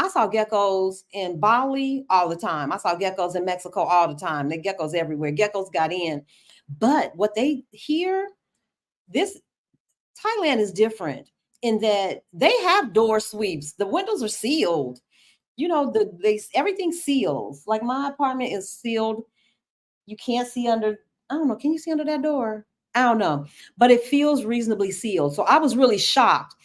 saw geckos in Bali all the time. I saw geckos in Mexico all the time. The geckos everywhere. Geckos got in. But what they here, this Thailand is different in that they have door sweeps. The windows are sealed. Everything seals. Like my apartment is sealed. You can't see under. I don't know. Can you see under that door? I don't know. But it feels reasonably sealed. So I was really shocked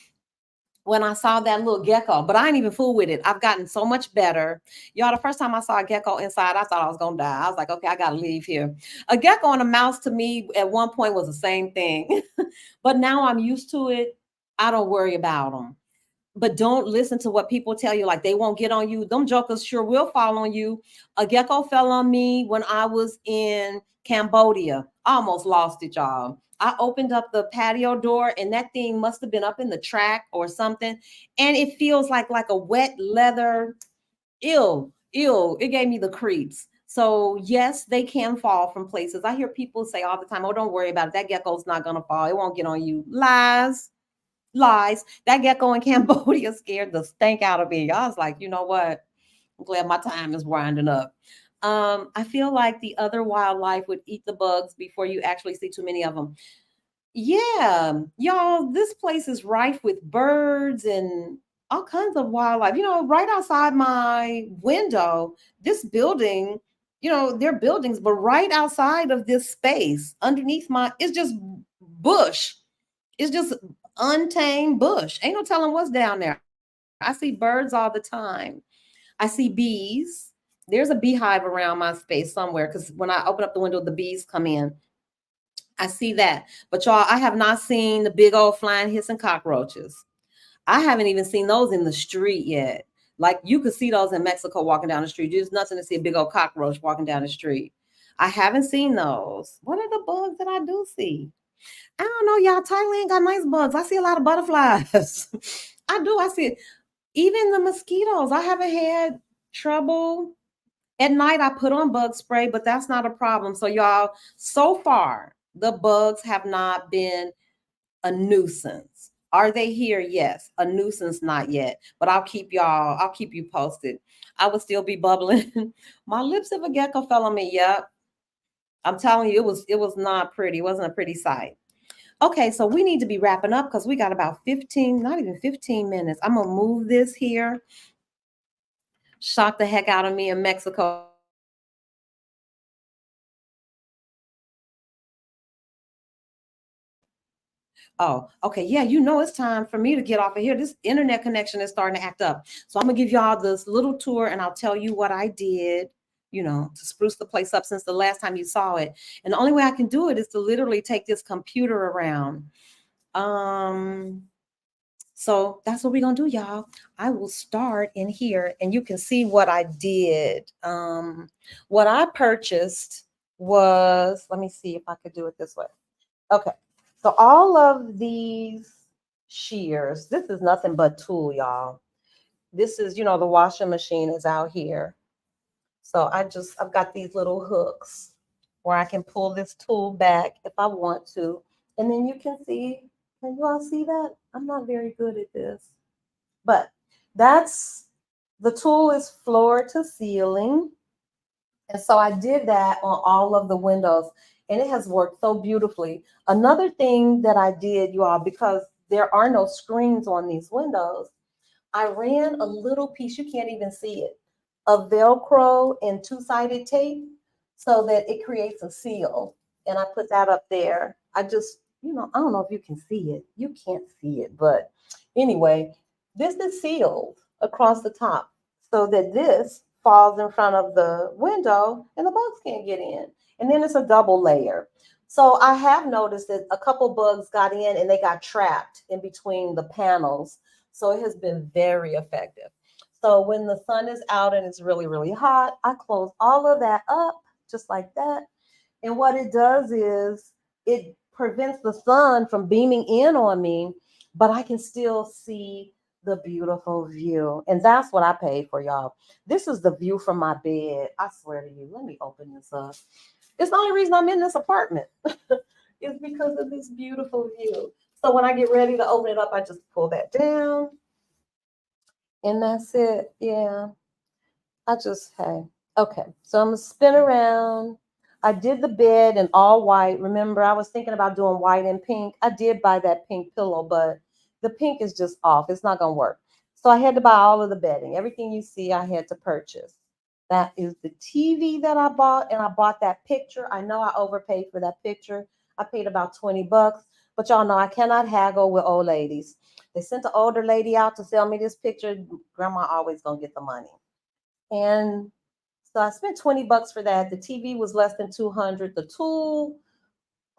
when I saw that little gecko, but I ain't even fool with it. I've gotten so much better. Y'all, the first time I saw a gecko inside, I thought I was gonna die. I was like, okay, I gotta leave here. A gecko and a mouse to me at one point was the same thing, but now I'm used to it. I don't worry about them. But don't listen to what people tell you, like they won't get on you. Them jokers sure will fall on you. A gecko fell on me when I was in Cambodia. I almost lost it, y'all. I opened up the patio door and that thing must have been up in the track or something. And it feels like a wet leather. Ew. It gave me the creeps. So yes, they can fall from places. I hear people say all the time, oh, don't worry about it. That gecko's not gonna fall. It won't get on you. Lies. That gecko in Cambodia scared the stank out of me. I was like, you know what? I'm glad my time is winding up. I feel like the other wildlife would eat the bugs before you actually see too many of them. Yeah, y'all, this place is rife with birds and all kinds of wildlife. Right outside my window, this building, they're buildings, but right outside of this space, underneath it's just bush. It's just untamed bush. Ain't no telling what's down there. I see birds all the time. I see bees. There's a beehive around my space somewhere because when I open up the window, the bees come in. I see that. But y'all, I have not seen the big old flying hissing cockroaches. I haven't even seen those in the street yet. Like you could see those in Mexico walking down the street. There's nothing to see a big old cockroach walking down the street. I haven't seen those. What are the bugs that I do see? I don't know, y'all. Thailand got nice bugs. I see a lot of butterflies. I do. I see it. Even the mosquitoes. I haven't had trouble. At night, I put on bug spray, but that's not a problem. So, y'all, so far, the bugs have not been a nuisance. Are they here? Yes. A nuisance, not yet. But I'll keep you posted. I would still be bubbling. My lips of a gecko fell on me. Yep. I'm telling you, it was not pretty. It wasn't a pretty sight. Okay, so we need to be wrapping up because we got about 15, not even 15 minutes. I'm gonna move this here. Shock the heck out of me in Mexico. I was like, okay, I gotta get ready to open it up. I just pulled that down. Oh, okay. Yeah, it's time for me to get off of here. This internet connection is starting to act up. So I'm gonna give y'all this little tour and I'll tell you what I did, to spruce the place up since the last time you saw it. And the only way I can do it is to literally take this computer around. Um, So that's what we're gonna do, y'all. I will start in here and you can see what I did. What I purchased was, let me see if I could do it this way. Okay, so all of these shears, this is nothing but tool, y'all. This is, the washing machine is out here. So I've got these little hooks where I can pull this tool back if I want to. And then you can you all see that? I'm not very good at this. But the tool is floor to ceiling. And so I did that on all of the windows and it has worked so beautifully. Another thing that I did, you all, because there are no screens on these windows, I ran a little piece, you can't even see it, of Velcro and two-sided tape so that it creates a seal. And I put that up there. I just, I don't know if you can see it. You can't see it, but anyway, this is sealed across the top so that this falls in front of the window and the bugs can't get in. And then it's a double layer. So I have noticed that a couple bugs got in and they got trapped in between the panels. So it has been very effective. So when the sun is out and it's really, really hot, I close all of that up just like that. And what it does is it prevents the sun from beaming in on me, but I can still see the beautiful view. And that's what I paid for, y'all. This is the view from my bed. I swear to you. Let me open this up. It's the only reason I'm in this apartment. It's because of this beautiful view. So when I get ready to open it up, I just pull that down. And that's it. Yeah. Hey. Okay. So I'm going to spin around. I did the bed in all white. Remember, I was thinking about doing white and pink. I did buy that pink pillow, but the pink is just off. It's not going to work. So I had to buy all of the bedding. Everything you see, I had to purchase. That is the TV that I bought, and I bought that picture. I know I overpaid for that picture. I paid about $20, but y'all know I cannot haggle with old ladies. They sent an older lady out to sell me this picture. Grandma always gonna get the money. And so I spent 20 bucks for that. The TV was less than 200. The tool,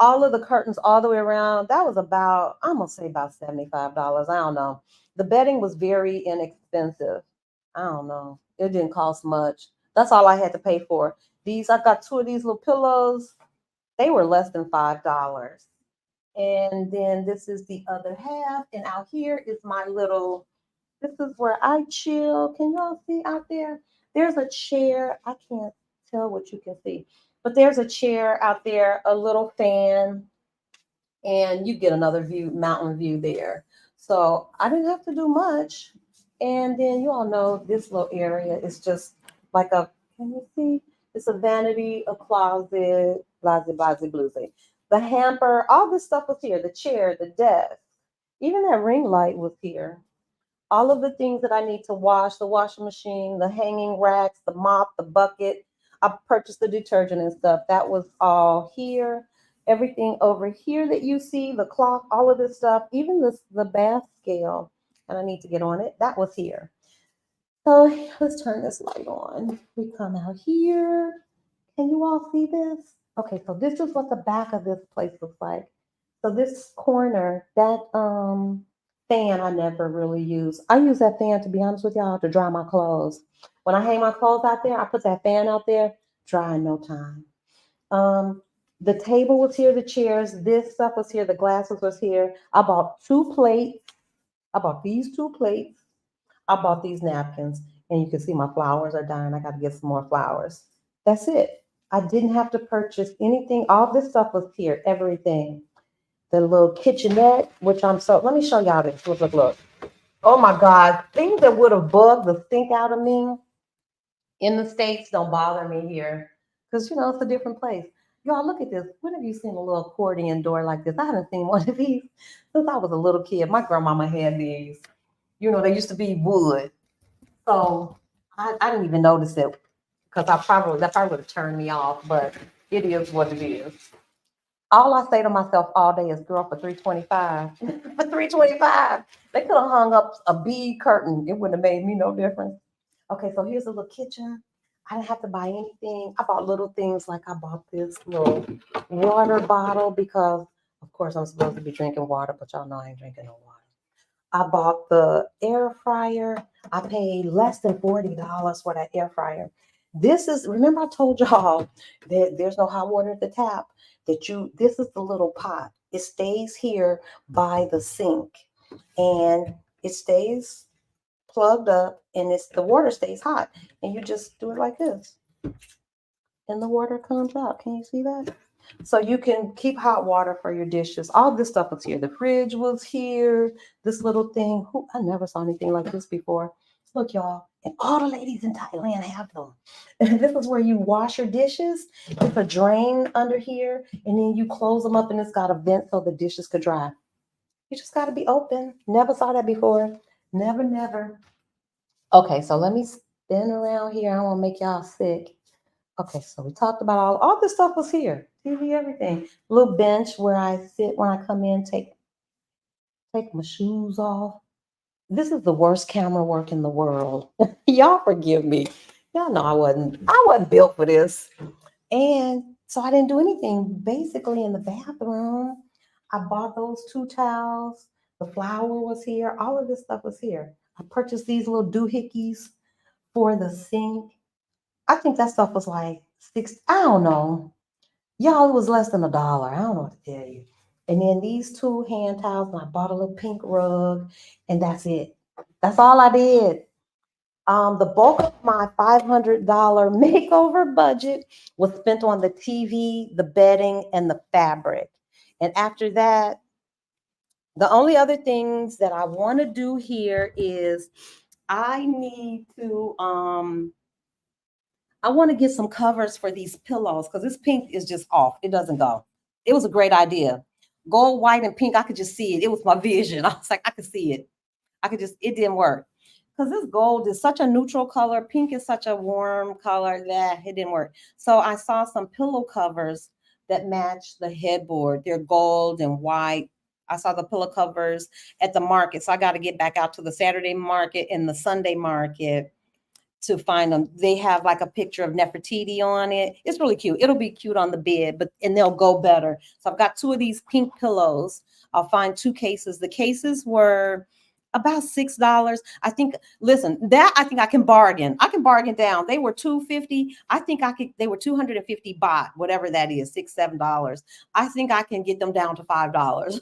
all of the curtains all the way around, that was about, I'm gonna say about $75. I don't know. The bedding was very inexpensive. I don't know. It didn't cost much. That's all I had to pay for. I got two of these little pillows. They were less than $5. And then this is the other half. And out here is my little, this is where I chill. Can y'all see out there? There's a chair. I can't tell what you can see, but there's a chair out there, a little fan, and you get another view, mountain view there. So I didn't have to do much. And then you all know this little area is just like a, can you see? It's a vanity, a closet, blase, blase, blase. The hamper, all this stuff was here. The chair, the desk, even that ring light was here. All of the things that I need to wash, the washing machine, the hanging racks, the mop, the bucket. I purchased the detergent and stuff. That was all here. Everything over here that you see, the clock, all of this stuff, even the bath scale, and I need to get on it, that was here. So let's turn this light on. We come out here. Can you all see this? Okay, so this is what the back of this place looks like. So this corner, that fan I never really use. I use that fan, to be honest with y'all, to dry my clothes. When I hang my clothes out there, I put that fan out there, dry in no time. The table was here, the chairs, this stuff was here, the glasses was here. I bought 2 plates. I bought these 2 plates. I bought these napkins, and you can see my flowers are dying. I got to get some more flowers. That's it. I didn't have to purchase anything. All this stuff was here, everything. The little kitchenette, which let me show y'all this. Look. Oh my God. Things that would have bugged the stink out of me in the States don't bother me here. Because, it's a different place. Y'all, look at this. When have you seen a little accordion door like this? I haven't seen one of these since I was a little kid. My grandmama had these. They used to be wood. So I didn't even notice it because that probably would have turned me off, but it is what it is. All I say to myself all day is, girl, for $3.25. For $3.25. They could have hung up a bead curtain. It wouldn't have made me no difference. Okay, so here's a little kitchen. I didn't have to buy anything. I bought little things like I bought this little water bottle because, of course, I'm supposed to be drinking water, but y'all know I ain't drinking no water. I bought the air fryer. I paid less than $40 for that air fryer. Remember I told y'all that there's no hot water at the tap, this is the little pot. It stays here by the sink and it stays plugged up and the water stays hot. And you just do it like this. And the water comes out. Can you see that? So you can keep hot water for your dishes. All this stuff was here. The fridge was here. This little thing. I never saw anything like this before. Look, y'all. And all the ladies in Thailand have them. And this is where you wash your dishes. It's a drain under here. And then you close them up and it's got a vent so the dishes could dry. You just got to be open. Never saw that before. Never. Okay, so let me spin around here. I don't want to make y'all sick. Okay, so we talked about all this stuff was here. TV, everything. Little bench where I sit when I come in, take my shoes off. This is the worst camera work in the world. Y'all forgive me. Y'all know I wasn't built for this. And so I didn't do anything basically in the bathroom. I bought those 2 towels. The flour was here. All of this stuff was here. I purchased these little doohickeys for the sink. I think that stuff was like I don't know. Y'all, it was less than $1. I don't know what to tell you. And then these 2 hand towels, and I bought a little pink rug, and that's it. That's all I did. The bulk of my $500 makeover budget was spent on the TV, the bedding, and the fabric. And after that, the only other things that I want to do here is I need to I want to get some covers for these pillows because this pink is just off. It doesn't go. It was a great idea. Gold, white, and pink, I could just see it. It was my vision. I was like, I could see it. It didn't work. Because this gold is such a neutral color. Pink is such a warm color that it didn't work. So I saw some pillow covers that match the headboard. They're gold and white. I saw the pillow covers at the market. So I got to get back out to the Saturday market and the Sunday market to find them. They have like a picture of Nefertiti on it. It's really cute. It'll be cute on the bed, and they'll go better. So I've got 2 of these pink pillows. I'll find 2 cases. The cases were about $6. I think, listen, that I think I can bargain. I can bargain down. They were $250. I think they were 250 baht, whatever that is, $6, $7. I think I can get them down to $5.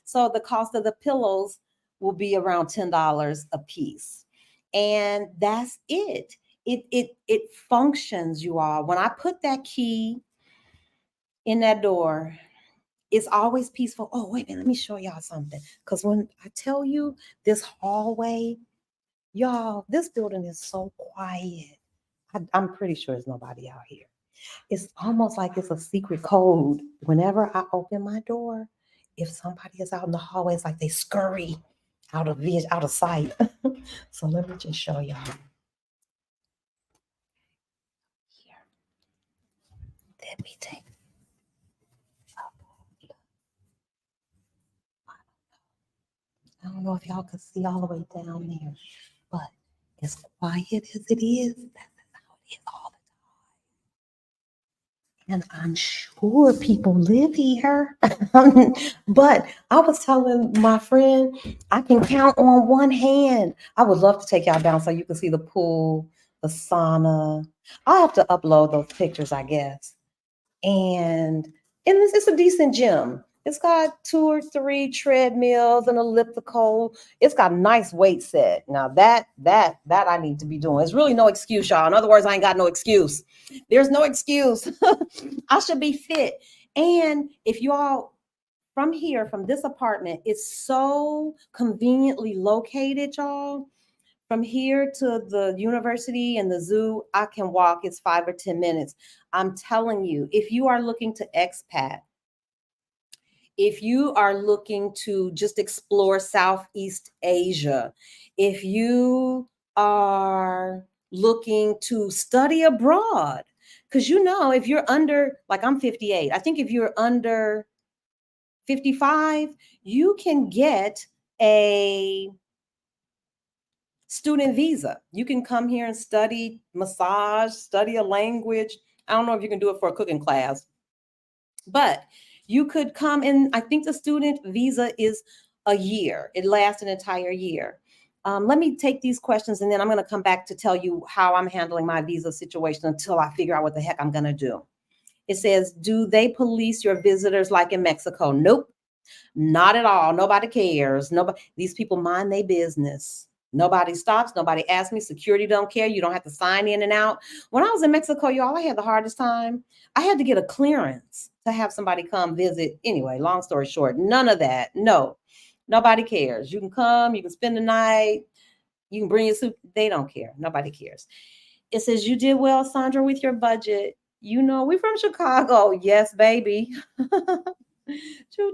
So the cost of the pillows will be around $10 a piece. And that's it. It functions, you all. When I put that key in that door, it's always peaceful. Oh, wait a minute, let me show y'all something. Because when I tell you this hallway, y'all, this building is so quiet. I'm pretty sure there's nobody out here. It's almost like it's a secret code. Whenever I open my door, if somebody is out in the hallway, it's like they scurry out of sight. So let me just show y'all. Here. Let me take. I don't know if y'all can see all the way down there, but as quiet as it is, that's how it is all the time. And I'm sure people live here. But I was telling my friend, I can count on one hand. I would love to take y'all down so you can see the pool, the sauna. I'll have to upload those pictures, I guess. And it's a decent gym. It's got 2 or 3 treadmills and elliptical. It's got a nice weight set. Now that I need to be doing. There's really no excuse, y'all. In other words, I ain't got no excuse. There's no excuse. I should be fit. And if you all from here, from this apartment, it's so conveniently located, y'all. From here to the university and the zoo, I can walk. It's 5 or 10 minutes. I'm telling you, if you are looking to expat, if you are looking to just explore Southeast Asia, if you are looking to study abroad, because if you're under, like I'm 58, I think if you're under 55, you can get a student visa. You can come here and study massage, study a language. I don't know if you can do it for a cooking class, but you could come in. I think the student visa is a year. It lasts an entire year. Let me take these questions and then I'm going to come back to tell you how I'm handling my visa situation until I figure out what the heck I'm going to do. It says, do they police your visitors like in Mexico? Nope, not at all. Nobody cares. Nobody. These people mind their business. Nobody stops. Nobody asks me. Security don't care. You don't have to sign in and out. When I was in Mexico, y'all, I had the hardest time. I had to get a clearance to have somebody come visit. Anyway, long story short, none of that. No, nobody cares. You can come. You can spend the night. You can bring your suit. They don't care. Nobody cares. It says, you did well, Sandra, with your budget. We're from Chicago. Yes, baby.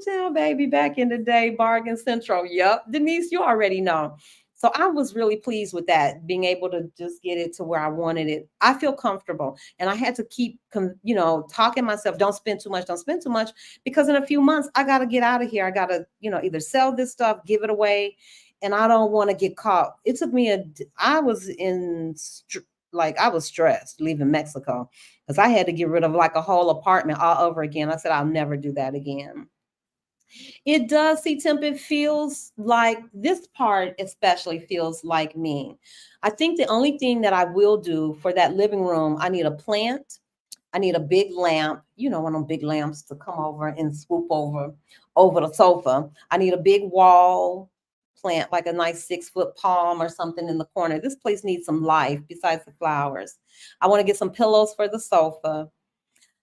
Town, baby, back in the day, Bargain Central. Yep. Denise, you already know. So I was really pleased with that, being able to just get it to where I wanted it. I feel comfortable. And I had to keep, talking myself, don't spend too much, because in a few months, I got to get out of here. I got to, either sell this stuff, give it away. And I don't want to get caught. It took me I was stressed leaving Mexico because I had to get rid of like a whole apartment all over again. I said, I'll never do that again. It does, see, Temp, it feels like this part especially feels like me. I think the only thing that I will do for that living room, I need a plant. I need a big lamp, one of them big lamps to come over and swoop over the sofa. I need a big wall plant, like a nice 6-foot palm or something in the corner. This place needs some life besides the flowers. I want to get some pillows for the sofa.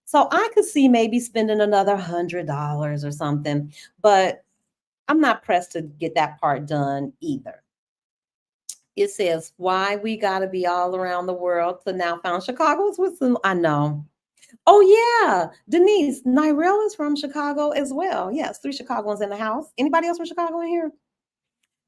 So I could see maybe spending another $100 or something, but I'm not pressed to get that part done either. It says, why we got to be all around the world to now found Chicago's with some, I know. Oh yeah, Denise, Nyrell is from Chicago as well. Yes, 3 Chicagoans in the house. Anybody else from Chicago in here?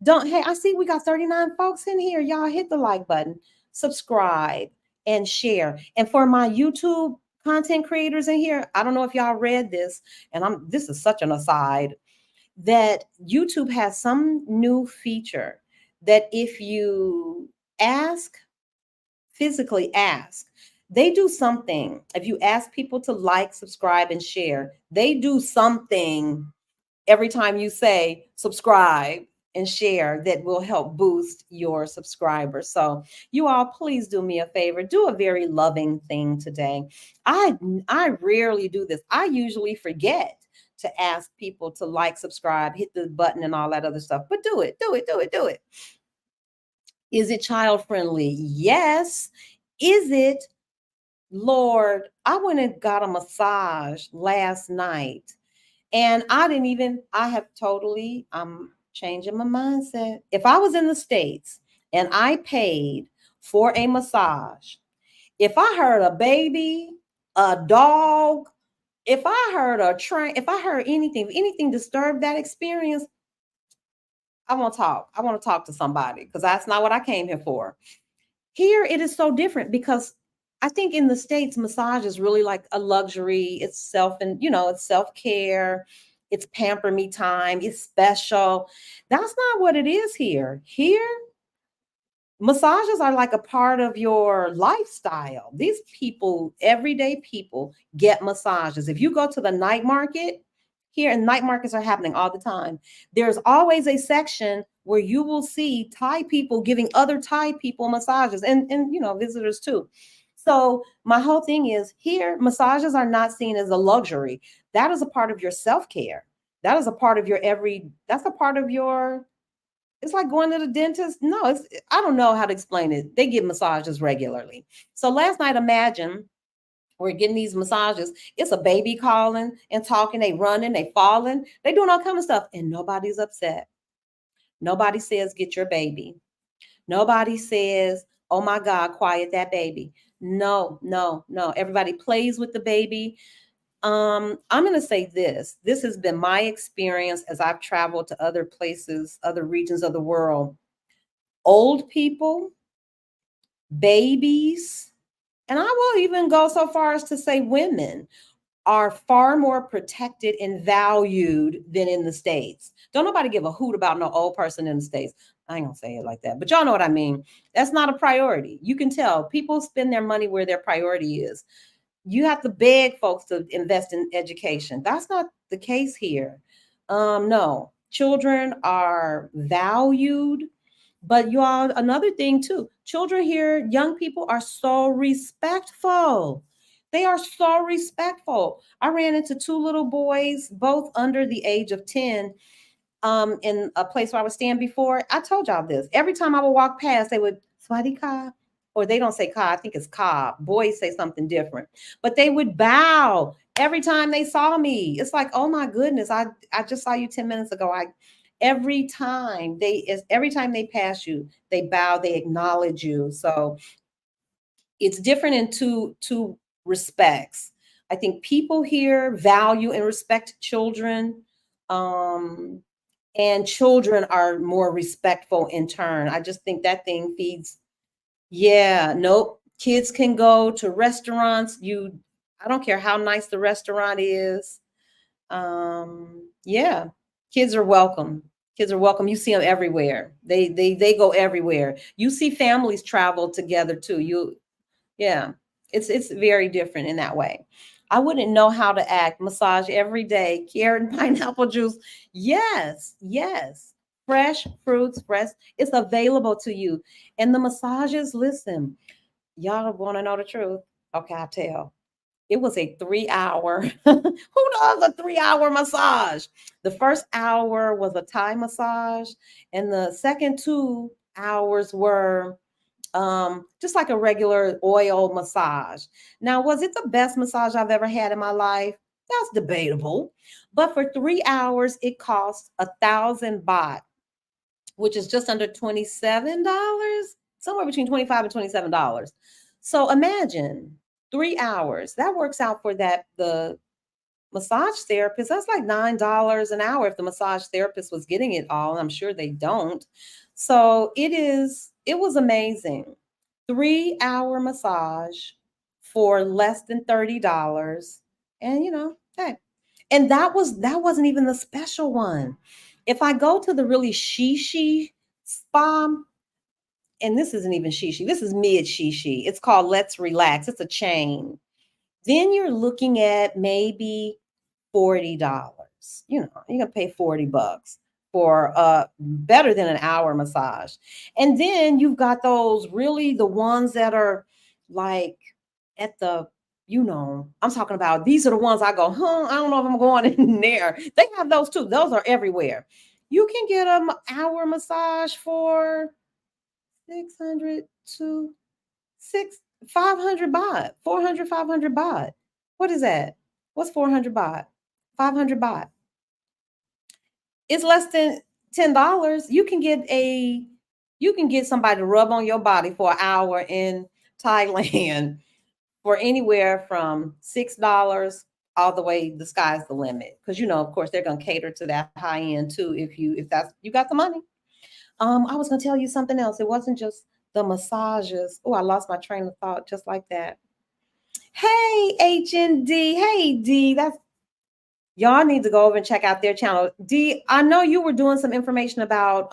Hey, I see we got 39 folks in here. Y'all hit the like button, subscribe, and share. And for my YouTube content creators in here, I don't know if y'all read this, and this is such an aside. that YouTube has some new feature that if you ask, physically ask, they do something. If you ask people to like, subscribe, and share, they do something every time you say subscribe and share that will help boost your subscribers. So you all, please do me a favor, do a very loving thing today. I rarely do this. I usually forget to ask people to like, subscribe, hit the button and all that other stuff, but do it, do it, do it, do it. Is it child friendly? Yes. Is it? Lord, I went and got a massage last night. And I'm changing my mindset. If I was in the States and I paid for a massage, if I heard a baby, a dog, if I heard a train, if I heard anything, if anything disturbed that experience, I want to talk. I want to talk to somebody because that's not what I came here for. Here it is so different because I think in the States, massage is really like a luxury. It's it's self-care. It's pamper me time. It's special. That's not what it is here. Here, massages are like a part of your lifestyle. These people, everyday people, get massages. If you go to the night market, here and night markets are happening all the time. There's always a section where you will see Thai people giving other Thai people massages and visitors too. So my whole thing is here, massages are not seen as a luxury. That is a part of your self-care. That is a part of that's a part of your, it's like going to the dentist. No, I don't know how to explain it. They get massages regularly. So last night, imagine we're getting these massages. It's a baby calling and talking. They running, they falling, they doing all kind of stuff. And nobody's upset. Nobody says, get your baby. Nobody says, oh my God, quiet that baby. No, no, no. Everybody plays with the baby. I'm going to say this. This has been my experience as I've traveled to other places, other regions of the world. Old people, babies, and I will even go so far as to say women are far more protected and valued than in the States. Don't nobody give a hoot about no old person in the States. I ain't gonna say it like that, but y'all know what I mean. That's not a priority. You can tell people spend their money where their priority is. You have to beg folks to invest in education. That's not the case here. No, children are valued, but you all, another thing too, children here, young people are so respectful. They are so respectful. I ran into two little boys, both under the age of 10, in a place where I was staying before. I told y'all this. Every time I would walk past, they would Swati ka, or they don't say ka. I think it's ka. Boys say something different, but they would bow every time they saw me. It's like, oh my goodness, I just saw you 10 minutes ago. Every time they pass you, they bow, they acknowledge you. So it's different in two respects. I think people here value and respect children. And children are more respectful in turn. I just think that thing feeds. Yeah, nope. Kids can go to restaurants. I don't care how nice the restaurant is. Yeah, kids are welcome. Kids are welcome. You see them everywhere. They go everywhere. You see families travel together too. Yeah, it's very different in that way. I wouldn't know how to act. Massage every day, carrot and pineapple juice. Yes, yes. Fresh fruits, fresh. It's available to you. And the massages, listen, y'all want to know the truth? Okay, I'll tell. It was a 3 hour. Who does a 3 hour massage? The first hour was a Thai massage, and the second 2 hours were just like a regular oil massage. Now, was it the best massage I've ever had in my life? That's debatable. But for 3 hours, it cost 1,000 baht, which is just under $27, somewhere between $25 and $27. So imagine 3 hours. That works out for the massage therapist. That's like $9 an hour if the massage therapist was getting it all. I'm sure they don't. So it was amazing. 3 hour massage for less than $30. And hey. And that wasn't even the special one. If I go to the really shishi spa, and this isn't even shishi, this is mid shishi. It's called Let's Relax. It's a chain. Then you're looking at maybe $40. You know, you're gonna pay $40 for better than an hour massage. And then you've got those really the ones that are like at the, you know, I'm talking about these are the ones I go, I don't know if I'm going in there. They have those too. Those are everywhere. You can get an hour massage for 600 to six 500 baht, 400, 500 baht. What is that? What's 400 baht? 500 baht. It's less than $10. You can get somebody to rub on your body for an hour in Thailand for anywhere from $6 all the way, the sky's the limit. Because you know, of course, they're gonna cater to that high end too if that's you got the money. I was gonna tell you something else. It wasn't just the massages. Oh, I lost my train of thought just like that. Hey, HND. Hey, D. That's y'all need to go over and check out their channel. D, I know you were doing some information about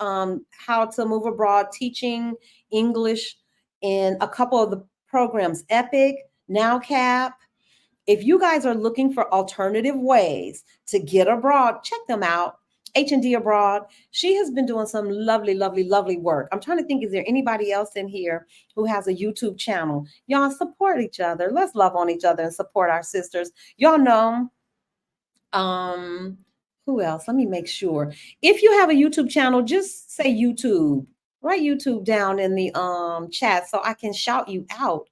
how to move abroad, teaching English in a couple of the programs, Epic, NowCap. If you guys are looking for alternative ways to get abroad, check them out. H&D Abroad. She has been doing some lovely, lovely, lovely work. I'm trying to think, is there anybody else in here who has a YouTube channel? Y'all support each other. Let's love on each other and support our sisters. Y'all know, who else? Let me make sure. If you have a YouTube channel, just say YouTube. Write YouTube down in the chat so I can shout you out.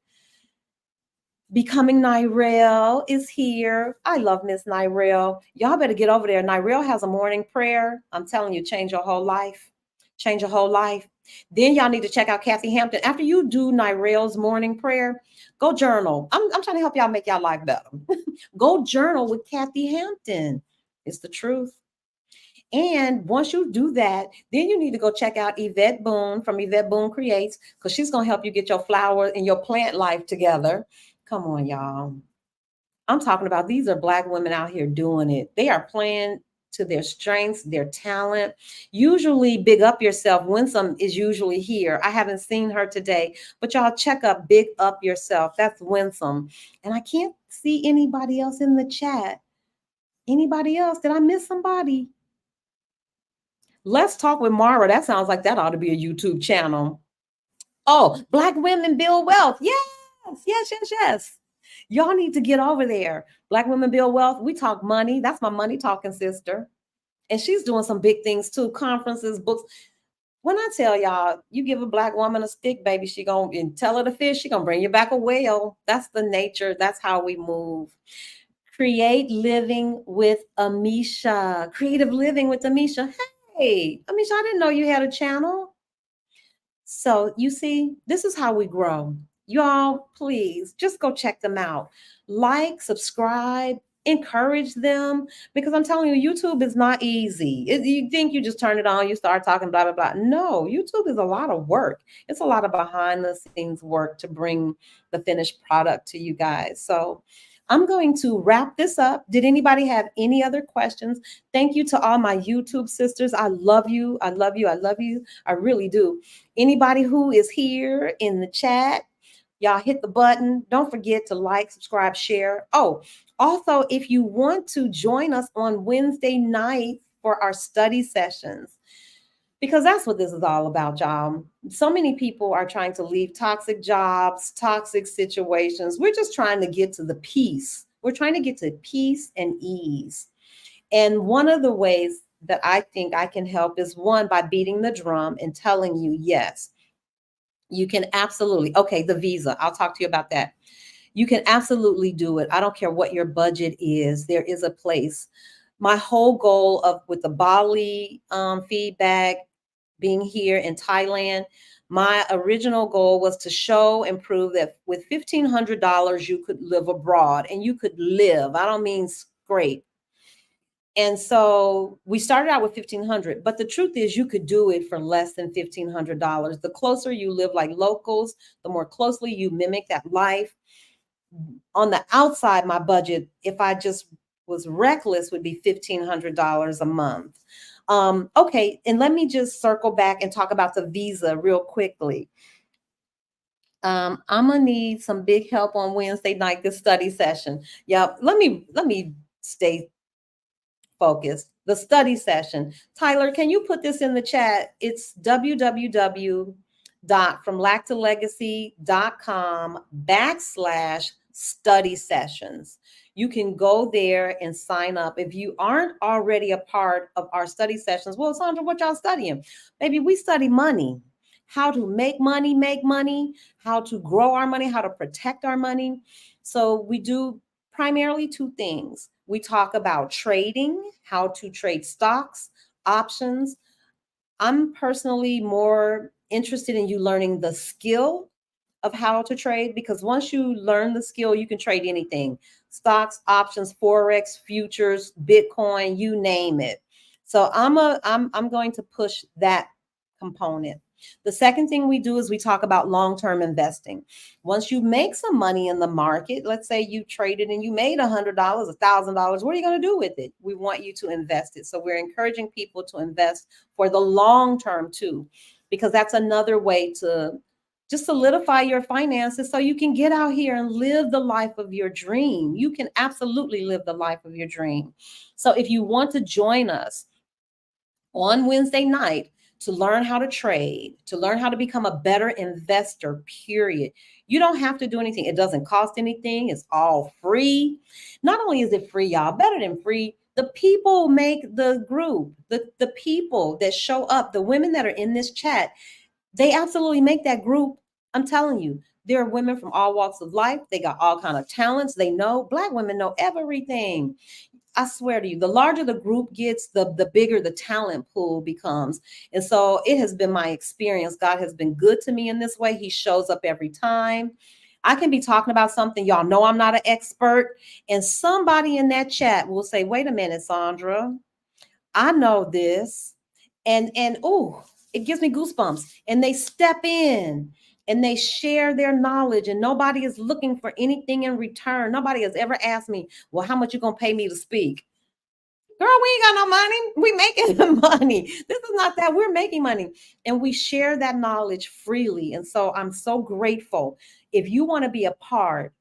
Becoming Nyrel is here. I love Miss Nyrel. Y'all better get over there. Nyrel has a morning prayer. I'm telling you, change your whole life. Change your whole life. Then y'all need to check out Kathy Hampton. After you do Nyrel's morning prayer, go journal. I'm trying to help y'all make y'all life better. Go journal with Kathy Hampton. It's the truth. And once you do that, then you need to go check out Yvette Boone from Yvette Boone Creates, because she's going to help you get your flower and your plant life together. Come on, y'all. I'm talking about these are Black women out here doing it. They are playing to their strengths, their talent. Usually Big Up Yourself. Winsome is usually here. I haven't seen her today, but y'all check up Big Up Yourself. That's Winsome. And I can't see anybody else in the chat. Anybody else? Did I miss somebody? Let's Talk with Mara. That sounds like that ought to be a YouTube channel. Oh, Black Women Build Wealth. Yes, yes, yes, yes. Y'all need to get over there. Black Women Build Wealth. We talk money. That's my money talking sister. And she's doing some big things too. Conferences, books. When I tell y'all, you give a Black woman a stick, baby, she gonna, and tell her to fish, she gonna bring you back a whale. That's the nature. That's how we move. Create Living with Amisha. Creative Living with Amisha. Hey, Amisha, I didn't know you had a channel. So you see, this is how we grow. Y'all, please just go check them out. Like, subscribe, encourage them, because I'm telling you, YouTube is not easy. You think you just turn it on, you start talking, blah, blah, blah. No, YouTube is a lot of work. It's a lot of behind the scenes work to bring the finished product to you guys. So I'm going to wrap this up. Did anybody have any other questions? Thank you to all my YouTube sisters. I love you. I love you. I love you. I really do. Anybody who is here in the chat, y'all hit the button. Don't forget to like, subscribe, share. Oh, also, if you want to join us on Wednesday night for our study sessions, because that's what this is all about, y'all. So many people are trying to leave toxic jobs, toxic situations. We're just trying to get to the peace. We're trying to get to peace and ease. And one of the ways that I think I can help is, one, by beating the drum and telling you, yes, you can absolutely. Okay, the visa. I'll talk to you about that. You can absolutely do it. I don't care what your budget is. There is a place. My whole goal of with the Bali feedback, being here in Thailand, my original goal was to show and prove that with $1,500 you could live abroad, and you could live. I don't mean scrape. And so we started out with $1,500, but the truth is you could do it for less than $1,500. The closer you live like locals, the more closely you mimic that life. On the outside, my budget, if I just was reckless would be $1,500 a month. Okay, and let me just circle back and talk about the visa real quickly. I'm gonna need some big help on Wednesday night, this study session. Yeah, let me stay focused. The study session. Tyler, can you put this in the chat? It's www.fromlacktolegacy.com/study sessions. You can go there and sign up. If you aren't already a part of our study sessions, well, Sandra, what y'all studying? Maybe we study money, how to make money, how to grow our money, how to protect our money. So we do primarily two things. We talk about trading, how to trade stocks, options. I'm personally more interested in you learning the skill of how to trade, because once you learn the skill, you can trade anything: stocks, options, forex, futures, Bitcoin, you name it. So I'm going to push that component. The second thing we do is we talk about long-term investing. Once you make some money in the market, let's say you traded and you made $100, $1,000, what are you going to do with it? We want you to invest it. So we're encouraging people to invest for the long term too, because that's another way to just solidify your finances so you can get out here and live the life of your dream. You can absolutely live the life of your dream. So if you want to join us on Wednesday night to learn how to trade, to learn how to become a better investor, period, you don't have to do anything. It doesn't cost anything. It's all free. Not only is it free, y'all, better than free, the people make the group, the people that show up, the women that are in this chat, they absolutely make that group. I'm telling you, there are women from all walks of life. They got all kind of talents. They know, Black women know everything. I swear to you, the larger the group gets, the bigger the talent pool becomes. And so it has been my experience. God has been good to me in this way. He shows up every time. I can be talking about something, y'all know I'm not an expert, and somebody in that chat will say, wait a minute, Sandra, I know this. And oh, it gives me goosebumps. And they step in and they share their knowledge, and nobody is looking for anything in return. Nobody has ever asked me, well, how much you gonna pay me to speak? Girl, we ain't got no money. We making the money. This is not that. We're making money. And we share that knowledge freely. And so I'm so grateful. If you want to be a part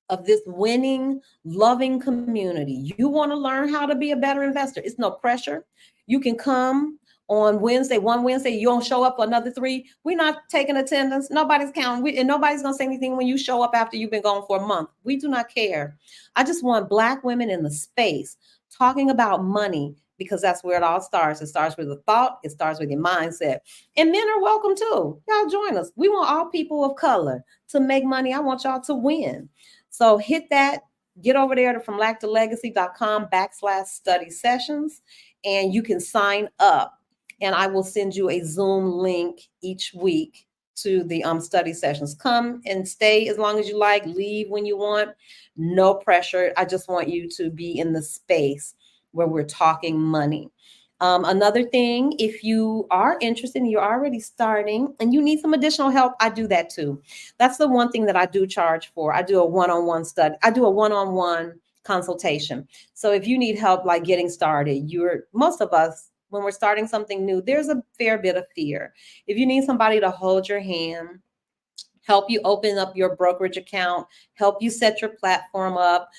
of this winning, loving community, you want to learn how to be a better investor, it's no pressure. You can come on Wednesday, one Wednesday, you don't show up for another three. We're not taking attendance. Nobody's counting. And nobody's going to say anything when you show up after you've been gone for a month. We do not care. I just want Black women in the space talking about money, because that's where it all starts. It starts with a thought. It starts with your mindset. And men are welcome too. Y'all join us. We want all people of color to make money. I want y'all to win. So hit that, get over there to fromlacktolegacy.com/study sessions, and you can sign up. And I will send you a Zoom link each week to the study sessions. Come and stay as long as you like, leave when you want, no pressure. I just want you to be in the space where we're talking money. Another thing, if you are interested and you're already starting and you need some additional help, I do that too. That's the one thing that I do charge for. I do a one-on-one study. I do a one-on-one consultation. So if you need help, like getting started, most of us, when we're starting something new, there's a fair bit of fear. If you need somebody to hold your hand, help you open up your brokerage account, help you set your platform up,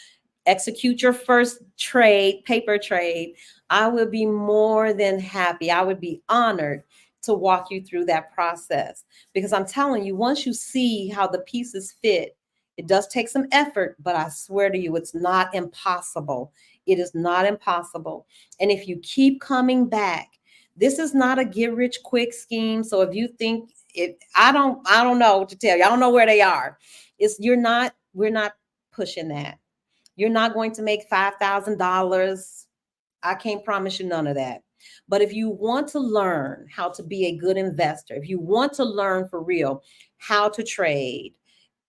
execute your first trade, paper trade, I would be more than happy. I would be honored to walk you through that process, because I'm telling you, once you see how the pieces fit, it does take some effort, but I swear to you, it's not impossible. It is not impossible. And if you keep coming back, this is not a get rich quick scheme. So if you think I don't know what to tell you. I don't know where they are. We're not pushing that. You're not going to make $5,000. I can't promise you none of that. But if you want to learn how to be a good investor, if you want to learn for real how to trade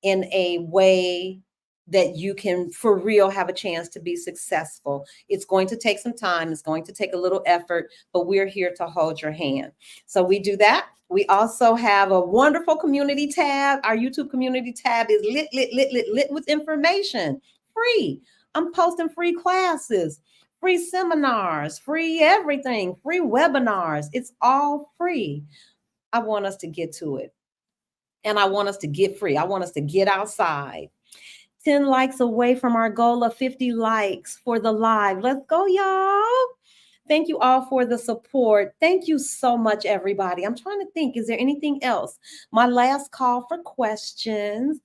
in a way that you can for real have a chance to be successful, it's going to take some time. It's going to take a little effort, but we're here to hold your hand. So we do that. We also have a wonderful community tab. Our YouTube community tab is lit with information, free. I'm posting free classes, free seminars, free everything, free webinars. It's all free. I want us to get to it. And I want us to get free. I want us to get outside. 10 likes away from our goal of 50 likes for the live. Let's go, y'all. Thank you all for the support. Thank you so much, everybody. I'm trying to think, is there anything else? My last call for questions.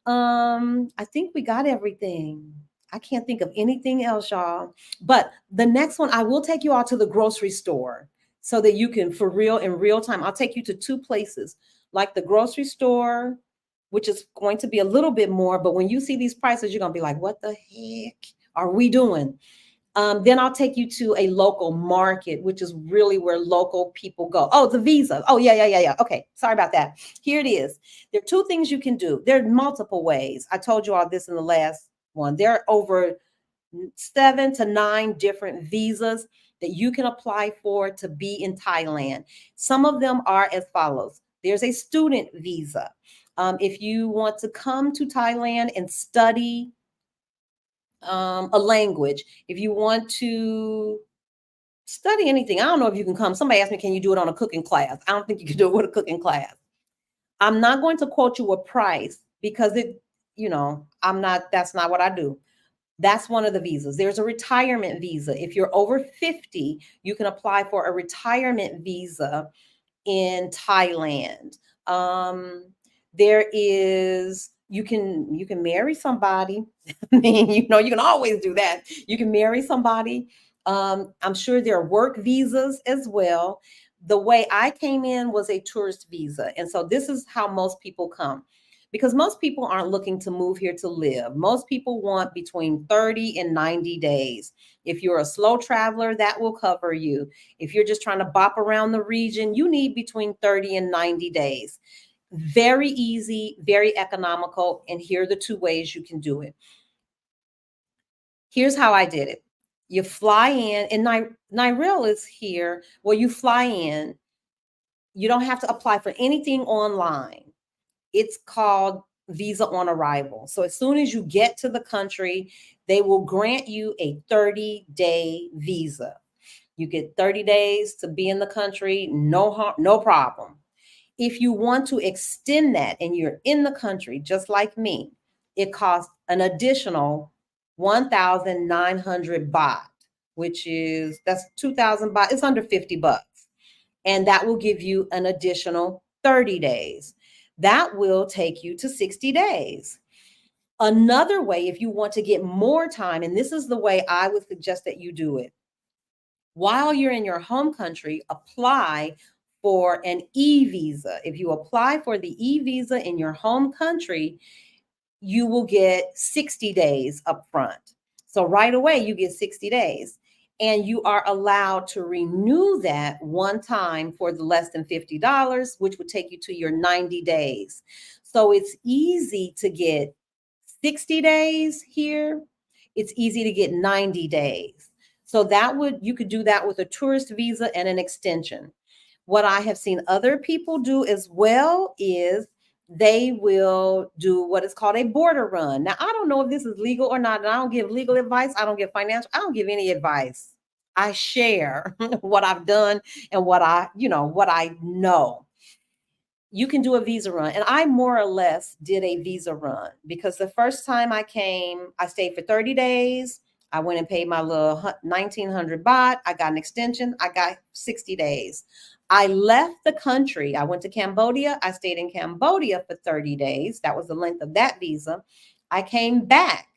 I think we got everything. I can't think of anything else, y'all. But the next one, I will take you all to the grocery store so that you can, for real, in real time, I'll take you to two places, like the grocery store, which is going to be a little bit more. But when you see these prices, you're going to be like, what the heck are we doing? Then I'll take you to a local market, which is really where local people go. Oh, the Visa. Oh, yeah. Okay, sorry about that. Here it is. There are two things you can do. There are multiple ways. I told you all this in the last one. There are over 7 to 9 different visas that you can apply for to be in Thailand. Some of them are as follows. There's a student visa. If you want to come to Thailand and study a language, if you want to study anything, I don't know if you can come. Somebody asked me, can you do it on a cooking class? I don't think you can do it with a cooking class. I'm not going to quote you a price because that's not what I do. That's one of the visas. There's a retirement visa. If you're over 50, you can apply for a retirement visa in Thailand. There is, you can marry somebody. I mean, you can always do that. You can marry somebody. I'm sure there are work visas as well. The way I came in was a tourist visa. And so this is how most people come, because most people aren't looking to move here to live. Most people want between 30 and 90 days. If you're a slow traveler, that will cover you. If you're just trying to bop around the region, you need between 30 and 90 days. Very easy, very economical. And here are the two ways you can do it. Here's how I did it. You fly in, and Nirel is here. Well, you fly in. You don't have to apply for anything online. It's called visa on arrival. So as soon as you get to the country, they will grant you a 30-day visa. You get 30 days to be in the country, no problem. If you want to extend that and you're in the country, just like me, it costs an additional 1,900 baht, that's 2,000 baht. It's under $50. And that will give you an additional 30 days. That will take you to 60 days. Another way, if you want to get more time, and this is the way I would suggest that you do it, while you're in your home country, apply for an e-visa. If you apply for the e-visa in your home country, you will get 60 days up front. So right away, you get 60 days. And you are allowed to renew that one time for the less than $50, which would take you to your 90 days. So it's easy to get 60 days here. It's easy to get 90 days. So you could do that with a tourist visa and an extension. What I have seen other people do as well is they will do what is called a border run. Now, I don't know if this is legal or not, and I don't give legal advice. I don't give financial. I don't give any advice. I share what I've done and what I know. You can do a visa run. And I more or less did a visa run because the first time I came, I stayed for 30 days. I went and paid my little 1,900 baht. I got an extension. I got 60 days. I left the country. I went to Cambodia. I stayed in Cambodia for 30 days. That was the length of that visa. I came back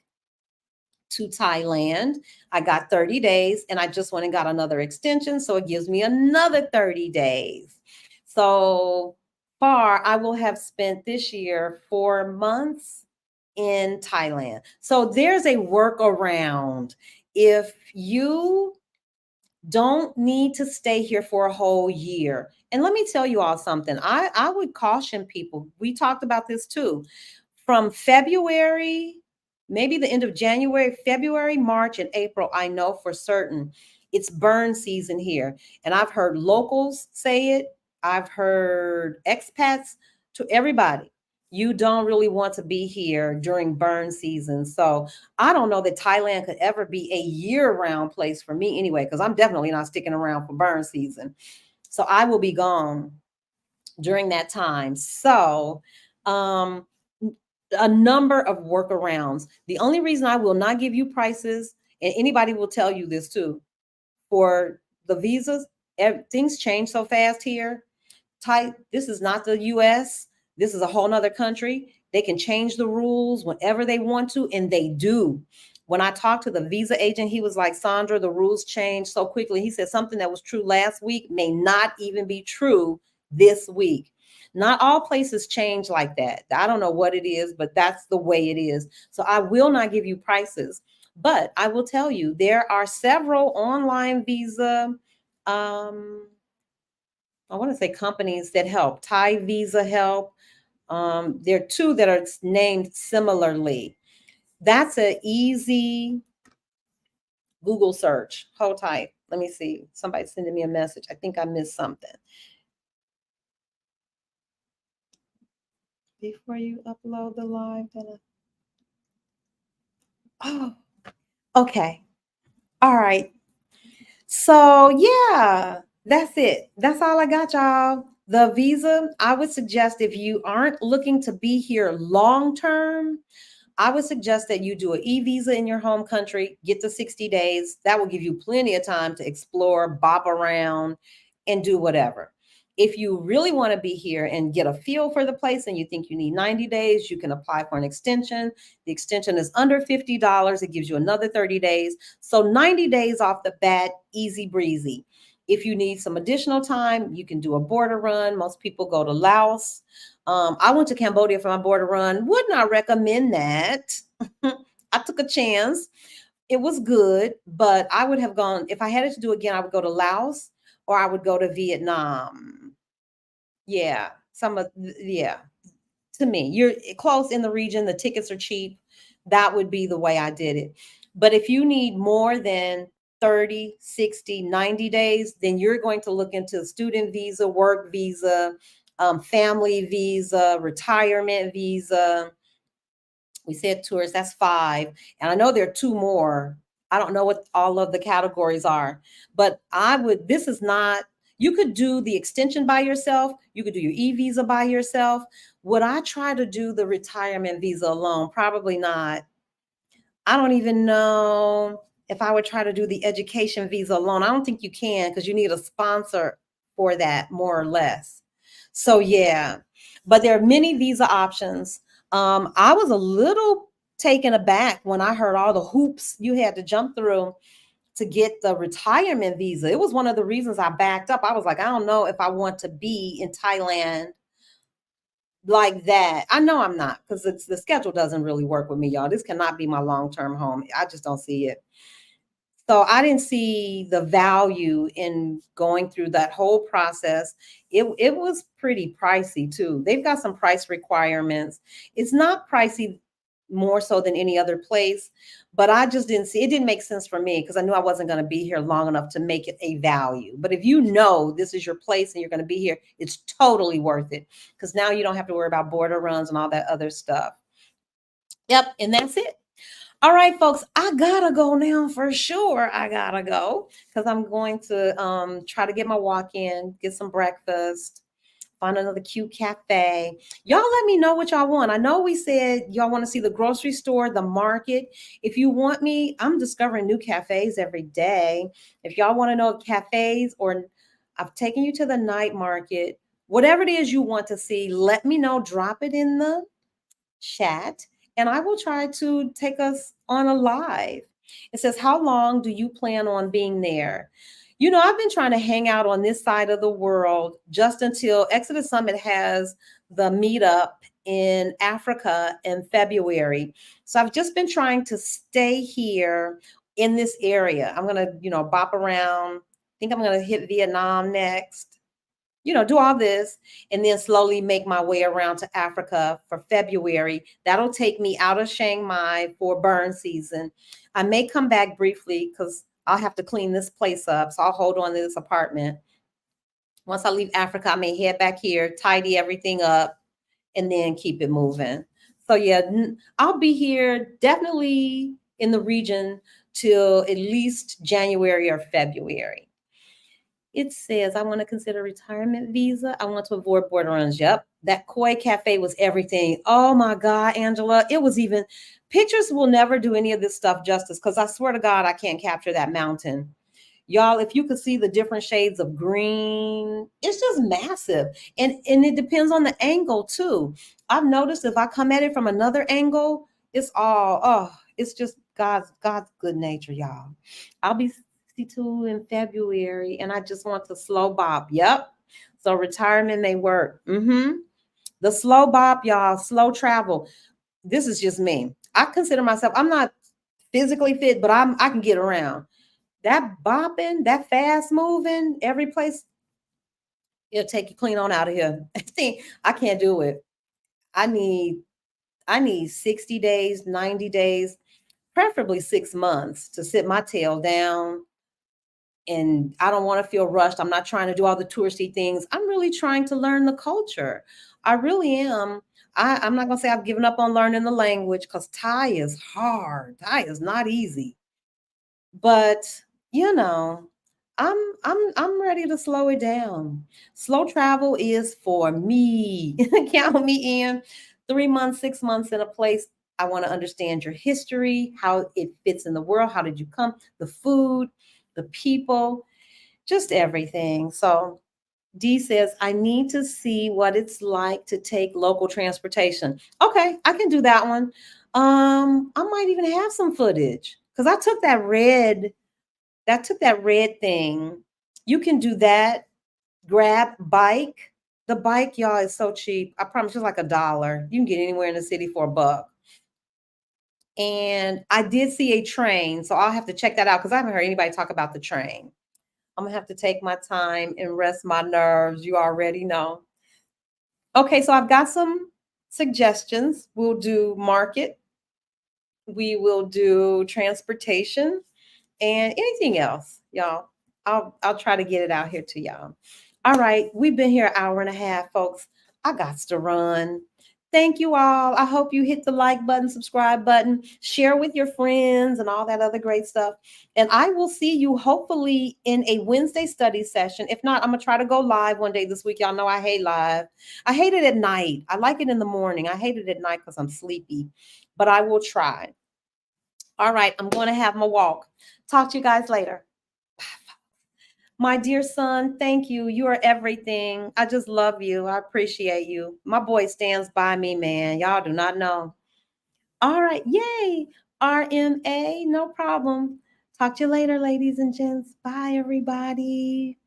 to Thailand. I got 30 days and I just went and got another extension. So it gives me another 30 days. So far, I will have spent this year 4 months in Thailand. So there's a workaround. If you don't need to stay here for a whole year. And let me tell you all something. I would caution people. We talked about this too. From February, maybe the end of January, February, March, and April, I know for certain it's burn season here. And I've heard locals say it. I've heard expats, to everybody. you don't really want to be here during burn season. So I don't know that Thailand could ever be a year-round place for me anyway, because I'm definitely not sticking around for burn season. So I will be gone during that time. So um, a number of workarounds. The only reason I will not give you prices, and anybody will tell you this too, for the visas, things change so fast here. This is not the US. This is a whole nother country. They can change the rules whenever they want to, and they do. When I talked to the visa agent, he was like, Sandra, the rules change so quickly. He said something that was true last week may not even be true this week. Not all places change like that. I don't know what it is, but that's the way it is. So I will not give you prices, but I will tell you there are several online visa I want to say companies that help. Thai Visa help. There are two that are named similarly. That's an easy Google search. Hold tight. Let me see. Somebody's sending me a message. I think I missed something. Before you upload the live. Oh, okay. All right. So yeah, that's it. That's all I got, y'all. The visa, I would suggest if you aren't looking to be here long term, I would suggest that you do an e-visa in your home country, get the 60 days. That will give you plenty of time to explore, bop around, and do whatever. If you really want to be here and get a feel for the place and you think you need 90 days, you can apply for an extension. The extension is under $50. It gives you another 30 days. So 90 days off the bat, easy breezy. If you need some additional time, you can do a border run. Most people go to Laos. I went to Cambodia for my border run. Would not recommend that. I took a chance. It was good, but I would have gone, if I had to do it again, I would go to Laos or I would go to Vietnam. Yeah, yeah. To me, you're close in the region, the tickets are cheap. That would be the way I did it. But if you need more than 30, 60, 90 days, then you're going to look into student visa, work visa, family visa, retirement visa. We said tours, that's 5. And I know there are 2 more. I don't know what all of the categories are, but this is not, you could do the extension by yourself. You could do your e-visa by yourself. Would I try to do the retirement visa alone? Probably not. I don't even know if I would try to do the education visa alone. I don't think you can because you need a sponsor for that, more or less. So yeah, but there are many visa options. I was a little taken aback when I heard all the hoops you had to jump through to get the retirement visa. It was one of the reasons I backed up. I was like, I don't know if I want to be in Thailand like that. I know I'm not, because it's the schedule doesn't really work with me, y'all. This cannot be my long-term home. I just don't see it. So I didn't see the value in going through that whole process. It was pretty pricey too. They've got some price requirements. It's not pricey more so than any other place, but I just didn't see, it didn't make sense for me because I knew I wasn't going to be here long enough to make it a value. But if you know this is your place and you're going to be here, it's totally worth it because now you don't have to worry about border runs and all that other stuff. Yep, and that's it. All right, folks, I gotta go now for sure. I gotta go because I'm going to try to get my walk in, get some breakfast, find another cute cafe. Y'all let me know what y'all want. I know we said y'all want to see the grocery store, the market. If you want me, I'm discovering new cafes every day. If y'all want to know cafes, or I've taken you to the night market, whatever it is you want to see, let me know. Drop it in the chat and I will try to take us on a live. It says, how long do you plan on being there? You know, I've been trying to hang out on this side of the world just until Exodus Summit has the meetup in Africa in February. So I've just been trying to stay here in this area. I'm going to, bop around. I think I'm going to hit Vietnam next, do all this and then slowly make my way around to Africa for February. That'll take me out of Chiang Mai for burn season. I may come back briefly because I'll have to clean this place up. So I'll hold on to this apartment. Once I leave Africa, I may head back here, tidy everything up, and then keep it moving. So yeah, I'll be here definitely in the region till at least January or February. It says, I want to consider retirement visa. I want to avoid border runs. Yep. That Koi Cafe was everything. Oh my God, Angela. It was even, pictures will never do any of this stuff justice because I swear to God, I can't capture that mountain. Y'all, if you could see the different shades of green, it's just massive. And it depends on the angle too. I've noticed if I come at it from another angle, it's all, oh, it's just God's good nature, y'all. I'll be 62 in February and I just want to slow bop. Yep. So retirement may work. The slow bop, y'all, slow travel. This is just me. I consider myself, I'm not physically fit, but I can get around. That bopping, that fast moving, every place, it'll take you clean on out of here. See, I can't do it. I need I need 60 days, 90 days, preferably 6 months to sit my tail down. And I don't want to feel rushed. I'm not trying to do all the touristy things. I'm really trying to learn the culture. I really am. I'm not gonna say I've given up on learning the language because Thai is hard. Thai is not easy. But you know, I'm ready to slow it down. Slow travel is for me. Count me in. 3 months, 6 months in a place. I want to understand your history, how it fits in the world. How did you come? The food, the people, just everything. So D says, I need to see what it's like to take local transportation. Okay, I can do that one. I might even have some footage because I took that red thing. You can do that. Grab bike. The bike, y'all, is so cheap. I promise, it's like $1. You can get anywhere in the city for $1. And I did see a train, so I'll have to check that out because I haven't heard anybody talk about the train. I'm gonna have to take my time and rest my nerves. You already know. Okay, so I've got some suggestions. We'll do market, we will do transportation, and anything else, y'all. I'll try to get it out here to y'all. All right, we've been here an hour and a half, folks. I got to run. Thank you all. I hope you hit the like button, subscribe button, share with your friends, and all that other great stuff. And I will see you hopefully in a Wednesday study session. If not, I'm gonna try to go live one day this week. Y'all know I hate live. I hate it at night. I like it in the morning. I hate it at night because I'm sleepy, but I will try. All right, I'm going to have my walk. Talk to you guys later. My dear son, thank you. You are everything. I just love you. I appreciate you. My boy stands by me, man. Y'all do not know. All right. Yay. RMA. No problem. Talk to you later, ladies and gents. Bye, everybody.